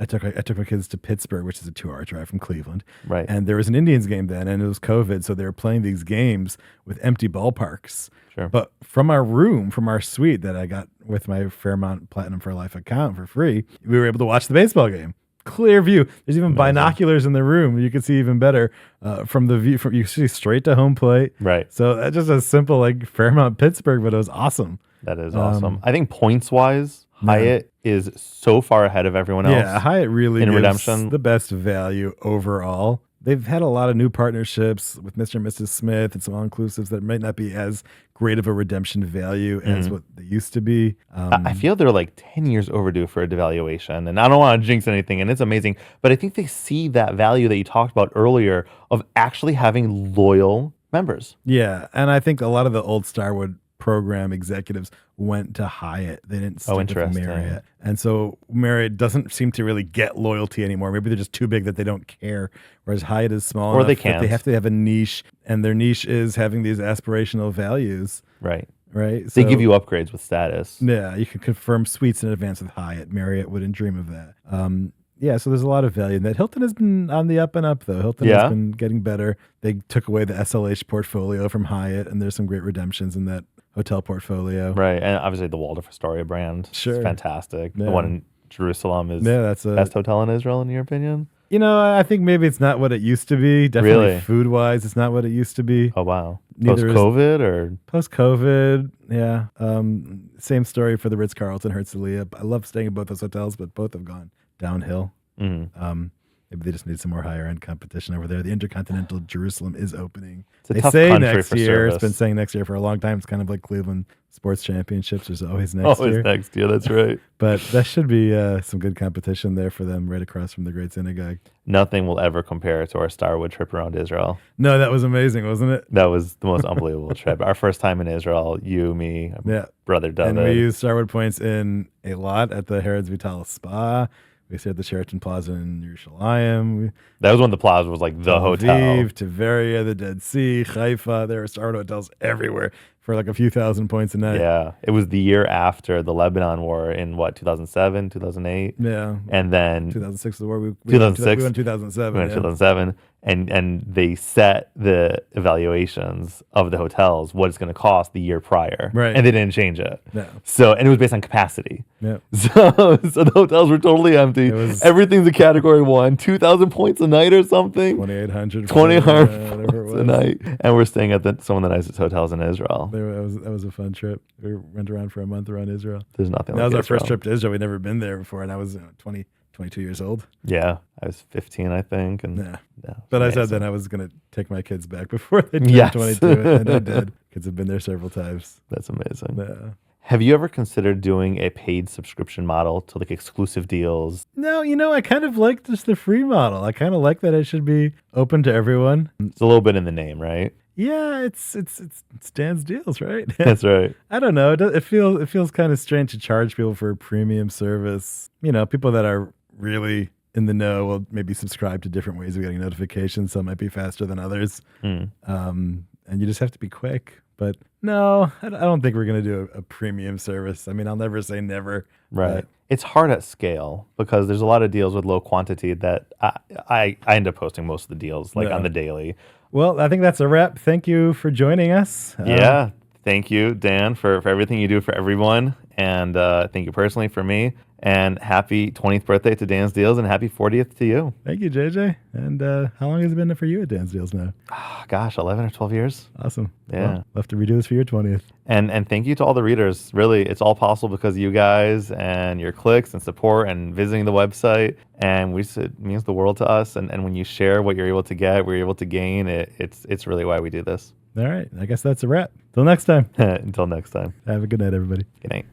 I took my kids to Pittsburgh, which is a 2-hour drive from Cleveland. Right. And there was an Indians game then, and it was COVID, so they were playing these games with empty ballparks. Sure. But from our suite that I got with my Fairmont Platinum for Life account for free, we were able to watch the baseball game. Clear view. There's even binoculars in the room. You can see even better from the view. You see straight to home plate. Right. So that's just a simple like Fairmont Pittsburgh, but it was awesome. That is awesome. I think points-wise, Hyatt is so far ahead of everyone else. Yeah, Hyatt really gives redemption. The best value overall. They've had a lot of new partnerships with Mr. and Mrs. Smith and some all-inclusives that might not be as great of a redemption value as what they used to be. I feel they're like 10 years overdue for a devaluation, and I don't want to jinx anything, and it's amazing, but I think they see that value that you talked about earlier of actually having loyal members. Yeah, and I think a lot of the old Starwood program executives went to Hyatt. They didn't stick with Marriott. And so Marriott doesn't seem to really get loyalty anymore. Maybe they're just too big that they don't care. Whereas Hyatt is small enough they can't. that they have to have a niche, and their niche is having these aspirational values. Right. Right. They give you upgrades with status. Yeah, you can confirm suites in advance with Hyatt. Marriott wouldn't dream of that. Yeah, so there's a lot of value in that. Hilton has been on the up and up, though. Hilton has been getting better. They took away the SLH portfolio from Hyatt, and there's some great redemptions in that hotel portfolio. Right, and obviously the Waldorf Astoria brand is fantastic. Yeah. The one in Jerusalem is that's the best hotel in Israel, in your opinion? You know, I think maybe it's not what it used to be. Definitely food-wise, it's not what it used to be. Oh, wow. Post-COVID or? Post-COVID, yeah. Same story for the Ritz-Carlton, Herzliya. I love staying in both those hotels, but both have gone downhill. Maybe they just need some more higher-end competition over there. The Intercontinental Jerusalem is opening. It's a tough country next for year. service. It's been saying next year for a long time. It's kind of like Cleveland Sports Championships. There's always next year. Always next year, that's right. But that should be some good competition there for them right across from the Great Synagogue. Nothing will ever compare to our Starwood trip around Israel. No, that was amazing, wasn't it? That was the most unbelievable trip. Our first time in Israel, you, me, brother David. And we used Starwood points in a lot at the Herod's Vital Spa. We stayed at the Sheraton Plaza in Yerushalayim. That was when the plaza was like the hotel. Aviv, Tveria, the Dead Sea, Haifa. There were Starwood hotels everywhere for like a few thousand points a night. Yeah. It was the year after the Lebanon War in 2007, 2008? Yeah. And then 2006 was the war. We 2006. We went 2007. We went 2007. And they set the evaluations of the hotels, what it's going to cost the year prior. Right. And they didn't change it. No. So, and it was based on capacity. Yeah. So the hotels were totally empty. Everything's a category 1, 2,000 points a night or something. 2,800 points a night. And we're staying at some of the nicest hotels in Israel. That was a fun trip. We went around for a month around Israel. There's nothing That like was our Israel. first trip to Israel. We'd never been there before, and I was 22 years old. Yeah, I was 15, I think. And but I said then I was going to take my kids back before they turned 22, and I did. Kids have been there several times. That's amazing. Yeah. Have you ever considered doing a paid subscription model to like exclusive deals? No, I kind of like just the free model. I kind of like that it should be open to everyone. It's a little bit in the name, right? Yeah, it's DansDeals, right? That's right. I don't know. It feels kind of strange to charge people for a premium service. People that are really in the know will maybe subscribe to different ways of getting notifications. Some might be faster than others. And you just have to be quick. But No, I don't think we're going to do a premium service. I mean, I'll never say never. Right. It's hard at scale because there's a lot of deals with low quantity that I end up posting most of the deals like on the daily. Well, I think that's a wrap. Thank you for joining us. Yeah. Thank you, Dan, for everything you do for everyone. And thank you personally for me. And happy 20th birthday to DansDeals and happy 40th to you. Thank you, JJ. And how long has it been for you at DansDeals now? Oh, gosh, 11 or 12 years. Awesome. Yeah. Well, we'll have to redo this for your 20th. And thank you to all the readers. Really, it's all possible because of you guys and your clicks and support and visiting the website. And it means the world to us. And when you share what you're able to get, we're able to gain, it's really why we do this. All right. I guess that's a wrap. Till next time. Until next time. Have a good night, everybody. Good night.